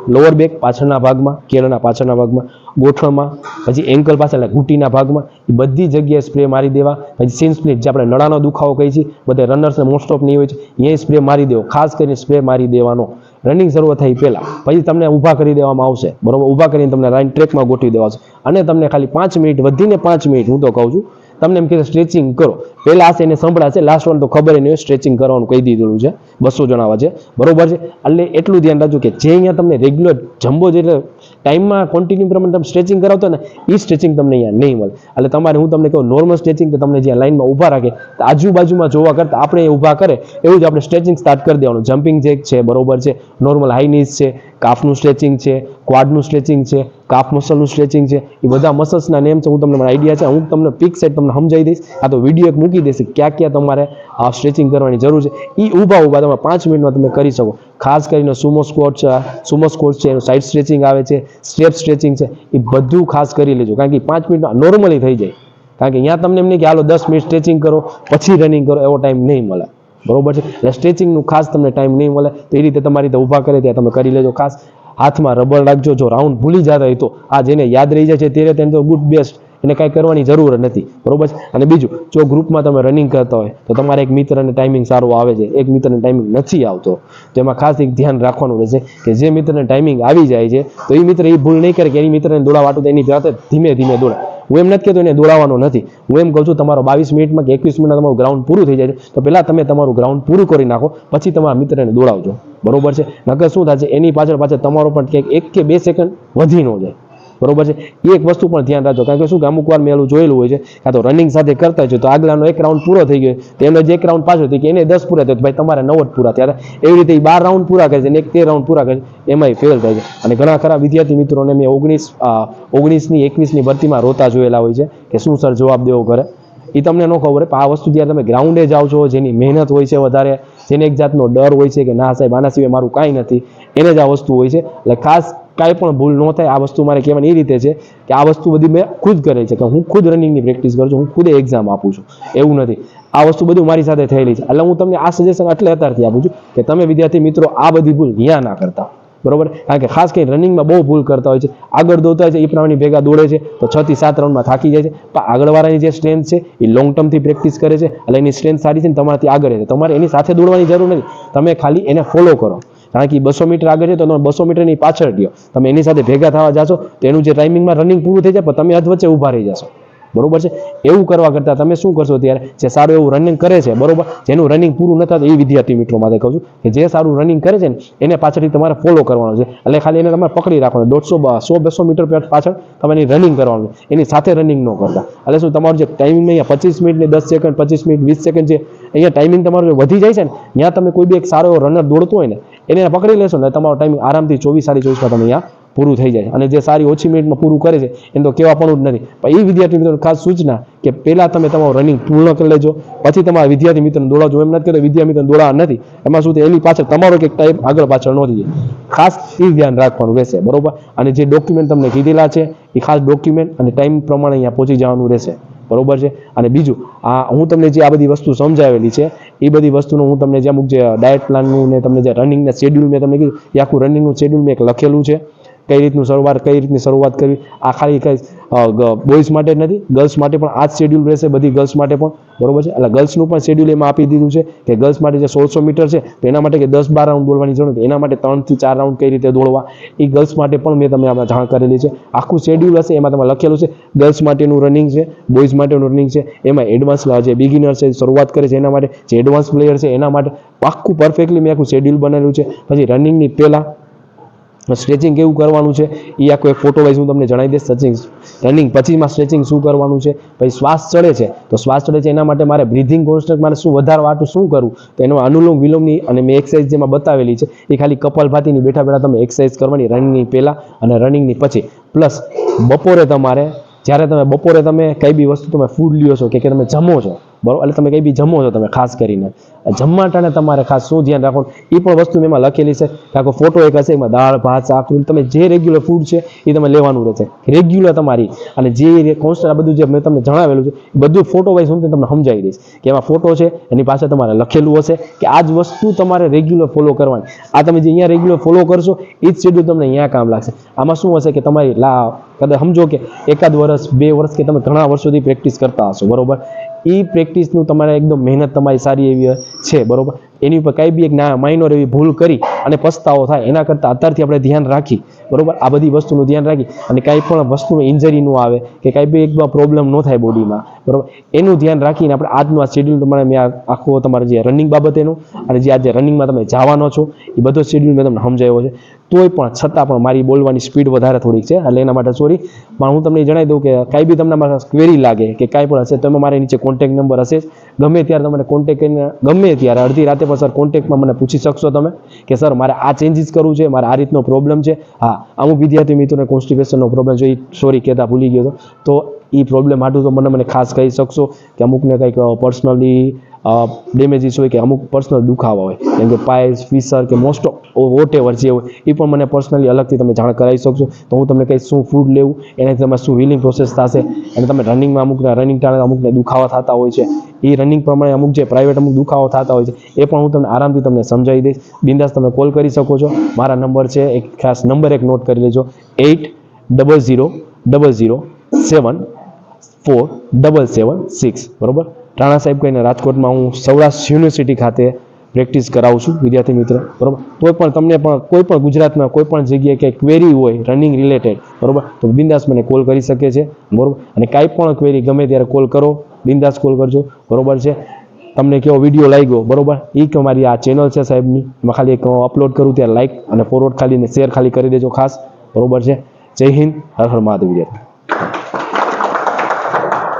લોઅર બેક પાછળના ભાગમાં, કેળના પાછળના ભાગમાં, ગોઠણમાં, પછી એન્કલ પાછળ ઘૂંટીના ભાગમાં, એ બધી જગ્યાએ સ્પ્રે મારી દેવા. પછી સિન સ્પ્લિટ જે આપણે નળાનો દુખાવો કહીએ છીએ, બધા રનર્સને મોસ્ટ ઓફ નહીં હોય છે, અહીંયા સ્પ્રે મારી દેવો. ખાસ કરીને સ્પ્રે મારી દેવાનો રનિંગ શરૂઆત થઈ પહેલા. પછી તમને ઊભા કરી દેવામાં આવશે, બરોબર. ઊભા કરીને તમને લાઈન ટ્રેકમાં ગોઠવી દેવાશે અને તમને ખાલી 5 મિનિટ, વધીને 5 મિનિટ હું તો કહું છું, તમને એમ કે સ્ટ્રેચિંગ કરો. પહેલા હશે એને સંભળાશે, લાસ્ટ વન તો ખબર નહીં હોય, સ્ટ્રેચિંગ કરવાનું કહી દીધેલું છે 200 જણા વચ્ચે, બરોબર છે. એટલે એટલું ધ્યાન રાખજો કે જે અહીંયા તમને રેગ્યુલર જમ્બો જે ટાઈમમાં કોન્ટિન્યુ પ્રમાણે તમે સ્ટ્રેચિંગ કરાવતો ને એ સ્ટ્રેચિંગ તમને અહીંયા નહીં મળે. એટલે તમારે, હું તમને કહું, નોર્મલ સ્ટ્રેચિંગ તો તમને જ્યાં લાઈનમાં ઊભા રાખે તો આજુબાજુમાં જોવા કરતાં આપણે ઊભા કરે એવું જ આપણે સ્ટ્રેચિંગ સ્ટાર્ટ કરી દેવાનું. જમ્પિંગ જેક છે, બરોબર છે, નોર્મલ હાઈ નીઝ છે, કાફનું સ્ટ્રેચિંગ છે, ક્વાડનું સ્ટ્રેચિંગ છે, કાફ મસલનું સ્ટ્રેચિંગ છે, એ બધા મસલ્સના નેમ છે, હું તમને આઈડિયા છે, હું તમને પિક સેટ તમને સમજાવી દઈશ. આ તો વિડીયો એક મૂકી દઈશ ક્યાં ક્યાં તમારે આ સ્ટ્રેચિંગ કરવાની જરૂર છે. એ ઊભા તમે 5 મિનિટમાં તમે કરી શકો. ખાસ કરીને સુમો સ્ક્વોટ છે, એનું સાઇડ સ્ટ્રેચિંગ આવે છે, સ્ટેપ સ્ટ્રેચિંગ છે, એ બધું ખાસ કરી લેજો, કારણ કે 5 મિનિટમાં નોર્મલી થઈ જાય. કારણ કે અહીંયા તમને એમ નહીં કે હાલો 10 મિનિટ સ્ટ્રેચિંગ કરો પછી રનિંગ કરો, એવો ટાઈમ નહીં મળે, બરોબર છે. એટલે સ્ટ્રેચિંગનું ખાસ તમને ટાઈમ નહીં મળે, તો એ રીતે તમારી રીતે ઊભા કરે ત્યાં તમે કરી લેજો. ખાસ હાથમાં રબર રાખજો. જો રાઉન્ડ ભૂલી જતા હોય તો આ જેને યાદ રહી જાય છે તેને તો ગુડ બેસ્ટ, એને કાંઈ કરવાની જરૂર નથી, બરોબર છે. અને બીજું, જો ગ્રુપમાં તમે રનિંગ કરતા હોય તો તમારે એક મિત્રને ટાઈમિંગ સારો આવે છે, એક મિત્રને ટાઈમિંગ નથી આવતો, તો એમાં ખાસ એક ધ્યાન રાખવાનું રહેશે કે જે મિત્રને ટાઈમિંગ આવી જાય છે તો એ મિત્ર એ ભૂલ નહીં કરે કે એની મિત્રને દોડાવાટું તો એની જાતે ધીમે ધીમે દોડાય. હું એમ નથી કહેતો એને દોડાવવાનો નથી, હું એમ કહું છું તમારો 22 મિનિટમાં કે 21 મિનિટમાં તમારું ગ્રાઉન્ડ પૂરું થઈ જાય છે તો પહેલાં તમે તમારું ગ્રાઉન્ડ પૂરું કરી નાખો, પછી તમારા મિત્રને દોડાવજો, બરોબર છે. નકર શું થશે, એની પાછળ તમારો પણ ક્યાંક 1 કે 2 સેકન્ડ વધી ન જાય, બરોબર છે. એ એક વસ્તુ પણ ધ્યાન રાખજો, કારણ કે શું કે અમુક વાર મેં એલું જોયેલું હોય છે, કાં તો રનિંગ સાથે કરતા હોય છે તો આગલાનો 1 રાઉન્ડ પૂરો થઈ ગયો તો એનો જે 1 રાઉન્ડ પાછો થઈ ગયો એને 10 પૂરા થયો, ભાઈ તમારે 9 જ પૂરા થયા. એવી રીતે 12 રાઉન્ડ પૂરા કરે છે અને 13 રાઉન્ડ પૂરા કરે છે, એમાંય ફેલ થાય છે. અને ઘણા ખરા વિદ્યાર્થી મિત્રોને મેં 19ની 21ની ભરતીમાં રોતા જોયેલા હોય છે કે શું સર જવાબ દેવો ઘરે, એ તમને ન ખબર હોય. પણ આ વસ્તુ જ્યારે તમે ગ્રાઉન્ડે જાઓ છો, જેની મહેનત હોય છે વધારે, જેને એક જાતનો ડર હોય છે કે ના સાહેબ આના સિવાય મારું કાંઈ નથી, એને જ આ વસ્તુ હોય છે. એટલે ખાસ કાંઈ પણ ભૂલ ન થાય, આ વસ્તુ મારે કહેવાની એ રીતે છે કે આ વસ્તુ બધી મેં ખુદ કરેલી છે, કે હું ખુદ રનિંગની પ્રેક્ટિસ કરું છું, હું ખુદ એક્ઝામ આપું છું, એવું નથી. આ વસ્તુ બધું મારી સાથે થયેલી છે. એટલે હું તમને આ સજેશન એટલે અત્યારથી આપું છું કે તમે વિદ્યાર્થી મિત્રો આ બધી ભૂલ ન્યા ના કરતા, બરોબર. કારણ કે ખાસ કરીને રનિંગમાં બહુ ભૂલ કરતા હોય છે, આગળ દોડતા હોય છે, એ પ્રમાણે ભેગા દોડે છે તો 6 થી 7 રાઉન્ડમાં થાકી જાય છે. પણ આગળવાળાની જે સ્ટ્રેન્થ છે એ લોંગ ટર્મથી પ્રેક્ટિસ કરે છે, એટલે એની સ્ટ્રેન્થ સારી છે ને તમારાથી આગળ છે, તમારે એની સાથે દોડવાની જરૂર નથી, તમે ખાલી એને ફોલો કરો. કારણ કે 200 મીટર આગળ છે તો તમે 200 મીટરની પાછળ ગયો, તમે એની સાથે ભેગા થવા જાશો તો એનું જે ટાઈમિંગમાં રનિંગ પૂરું થઈ જાય પણ તમે અધવચ્ચે ઊભા રહી જશો, બરોબર છે. એવું કરવા કરતાં તમે શું કરશો, ત્યારે જે સારું એવું રનિંગ કરે છે, બરોબર, જેનું રનિંગ પૂરું ન થતું એ વિદ્યાર્થી મિત્રો માટે કહું છું કે જે સારું રનિંગ કરે છે ને એને પાછળથી તમારે ફોલો કરવાનો છે. એટલે ખાલી એને તમારે પકડી રાખવાનું, 100-200 મીટર પાછળ તમે એની રનિંગ કરવાનું, એની સાથે રનિંગ ન કરતા. એટલે શું તમારું જે ટાઈમિંગ અહીંયા 25 મિનિટ ને 10 સેકન્ડ, 25 મિનિટ 20 સેકન્ડ છે, અહીંયા ટાઈમિંગ તમારું વધી જાય છે ને, ત્યાં તમે કોઈ બી એક સારો એવો રનર દોડતો હોય ને એને પકડી લેશો ને તમારો ટાઈમિંગ આરામથી 24-24 તમે અહીંયા પૂરું થઈ જાય. અને જે સારી ઓછી મિનિટમાં પૂરું કરે છે એને તો કહેવા પણ જ નથી. પણ એ વિદ્યાર્થી મિત્રોને ખાસ સૂચના કે પહેલાં તમે તમારું રનિંગ પૂર્ણ કરી લેજો, પછી તમારા વિદ્યાર્થી મિત્રોને દોડાવજો. એમ નથી કહેતો વિદ્યાર્થી મિત્રોને દોડાવવા નથી, એમાં શું એની પાછળ તમારો કંઈક ટાઈમ આગળ પાછળ ન થઈ જાય, ખાસ એ ધ્યાન રાખવાનું રહેશે, બરોબર. અને જે ડોક્યુમેન્ટ તમને કીધેલા છે એ ખાસ ડોક્યુમેન્ટ અને ટાઈમ પ્રમાણે અહીંયા પહોંચી જવાનું રહેશે, બરોબર છે. અને બીજું, હું તમને જે આ બધી વસ્તુ સમજાવેલી છે એ બધી વસ્તુનું હું તમને જે અમુક જે ડાયટ પ્લાનનું ને તમને જે રનિંગના શેડ્યુલ મેં તમને કીધું એ આખું રનિંગનું શેડ્યુલ મેં એક લખેલું છે, કઈ રીતની શરૂઆત કરવી. આ ખાલી કઈ બોયઝ માટે જ નથી, ગર્લ્સ માટે પણ આ જ શેડ્યુલ રહેશે, બધી ગર્લ્સ માટે પણ, બરોબર છે. એટલે ગર્લ્સનું પણ શેડ્યુલ એમાં આપી દીધું છે કે ગર્લ્સ માટે જે 1600 મીટર છે તો એના માટે કે 10-12 રાઉન્ડ દોડવાની જરૂર નથી, એના માટે 3 થી 4 રાઉન્ડ કઈ રીતે દોડવા એ ગર્લ્સ માટે પણ મેં તમને આમાં જાણ કરેલી છે. આખું શેડ્યુલ હશે એમાં તમે લખેલું છે, ગર્લ્સ માટેનું રનિંગ છે, બોયઝ માટેનું રનિંગ છે, એમાં એડવાન્સ જે બિગિનર છે શરૂઆત કરે છે એના માટે, જે એડવાન્સ પ્લેયર છે એના માટે આખું પરફેક્ટલી મેં આખું શેડ્યુલ બનાવેલું છે. પછી રનિંગની પહેલાં સ્ટ્રેચિંગ કેવું કરવાનું છે એ આખો એક ફોટો વાઇઝ હું તમને જણાવી દઈશ. રનિંગ પછીમાં સ્ટ્રેચિંગ શું કરવાનું છે, પછી શ્વાસ ચડે છે તો શ્વાસ ચડે છે એના માટે મારે બ્રિધિંગ કોન્સ્ટન્ટ મારે શું વધારવા શું કરવું, તો એનો અનુલોમ વિલોમની અને મેં એક્સરસાઇઝ જેમાં બતાવેલી છે એ ખાલી કપાલભાતીની બેઠા બેઠા તમે એક્સરસાઇઝ કરવાની રનિંગની પહેલાં અને રનિંગની પછી. પ્લસ બપોરે તમારે જ્યારે તમે બપોરે તમે કઈ બી વસ્તુ તમે ફૂડ લ્યો છો કે તમે જમો છો, બરોબર, એટલે તમે કઈ બી જમો છો તમે ખાસ કરીને જમવા ટાણે તમારે ખાસ શું ધ્યાન રાખવાનું એ પણ વસ્તુ એમાં લખેલી છે. આખો ફોટો એક હશે, એમાં દાળ ભાત શાક તમે જે રેગ્યુલર ફૂડ છે એ તમે લેવાનું રહેશે રેગ્યુલર તમારી. અને જે કોન્સ્ટન્ટ આ બધું જે મેં તમને જણાવેલું છે એ બધું ફોટો વાઇઝ હું તમને સમજાવી દઈશ કે એમાં ફોટો છે એની પાછળ તમારે લખેલું હશે કે આ જ વસ્તુ તમારે રેગ્યુલર ફોલો કરવાની. આ તમે જે અહીંયા રેગ્યુલર ફોલો કરશો એ જ શેડ્યુલ તમને અહીંયા કામ લાગશે. આમાં શું હશે કે તમારી કદાચ સમજો કે 1 વર્ષ 2 વર્ષ કે તમે ઘણા વર્ષોથી પ્રેક્ટિસ કરતા હશો, બરોબર, એ પ્રેક્ટિસનું તમારે એકદમ મહેનત તમારી સારી એવી છે, બરોબર, એની ઉપર કઈ બી એક માઇનોર એવી ભૂલ કરી અને પસ્તાવો થાય એના કરતાં અત્યારથી આપણે ધ્યાન રાખી, બરોબર, આ બધી વસ્તુનું ધ્યાન રાખી અને કાંઈ પણ વસ્તુનું ઇન્જરી ન આવે કે કાંઈ બી એક પ્રોબ્લેમ ન થાય બોડીમાં, બરોબર, એનું ધ્યાન રાખીને આપણે આજનું આ શેડ્યુલ તમારે મેં આખો તમારે જે રનિંગ બાબતેનું અને જે આજે રનિંગમાં તમે જવાનો છો એ બધો શેડ્યુલ મેં તમને સમજાવ્યો છે. તોય પણ છતાં પણ મારી બોલવાની સ્પીડ વધારે થોડીક છે એટલે એના માટે સોરી. પણ હું તમને જણાવી દઉં કે કાંઈ બી તમને મારા ક્વેરી લાગે કે કાંઈ પણ હશે તો મારી નીચે કોન્ટેક્ટ નંબર હશે, ગમે ત્યારે તમારે કોન્ટેક્ટ કરીને ગમે ત્યારે અડધી રાતે પણ સર કોન્ટેક્ટમાં મને પૂછી શકશો તમે કે સર મારે આ ચેન્જીસ કરવું છે, મારે આ રીતનો પ્રોબ્લેમ છે. હા, અમુક વિદ્યાર્થી મિત્રોને કોન્સ્ટિપેશનનો પ્રોબ્લેમ છે, એ સોરી કહેતા ભૂલી ગયો તો એ પ્રોબ્લેમ હાટું તો મને ખાસ કહી શકશો કે અમુકને કંઈક પર્સનલી ડેમેજીસ હોય કે અમુક પર્સનલ દુખાવા હોય જેમ કે પાઇલ્સ, ફિશર કે મોસ્ટ ઓફ વોટ એવર જે હોય એ પણ મને પર્સનલી અલગથી તમે જાણ કરાવી શકશો. તો હું તમને કહીશ શું ફૂડ લેવું, એનાથી તમારે શું હિલિંગ પ્રોસેસ થશે. અને તમે રનિંગમાં રનિંગ ટાણે અમુકને દુખાવા થતા હોય છે એ રનિંગ પ્રમાણે અમુક જે પ્રાઇવેટ અમુક દુખાવા થતા હોય છે એ પણ હું તમને આરામથી તમને સમજાવી દઈશ. બિંદાસ તમે કોલ કરી શકો છો. મારા નંબર છે, એક ખાસ નંબર એક નોટ કરી લેજો, 80000007 9776 બરોબર. રાણા સાહેબ કહીને રાજકોટમાં હું સૌરાષ્ટ્ર યુનિવર્સિટી ખાતે પ્રેક્ટિસ કરાવું છું વિદ્યાર્થી મિત્ર, બરોબર. કોઈ પણ તમને પણ કોઈ પણ ગુજરાતમાં કોઈ પણ જગ્યાએ કંઈ ક્વેરી હોય રનિંગ રિલેટેડ, બરોબર, તો બિંદાસ મને કોલ કરી શકે છે, બરોબર. અને કાંઈ પણ ક્વેરી ગમે ત્યારે કોલ કરો, બિંદાસ કોલ કરજો, બરોબર છે. તમને કેવો વિડીયો લાગ્યો, બરોબર, એ તમારી આ ચેનલ છે સાહેબની, એમાં ખાલી એક અપલોડ કરું ત્યારે લાઈક અને ફોરવર્ડ ખાલી ને શેર ખાલી કરી દેજો ખાસ, બરોબર છે. જય હિન્દ, હર હર મહાદેવ.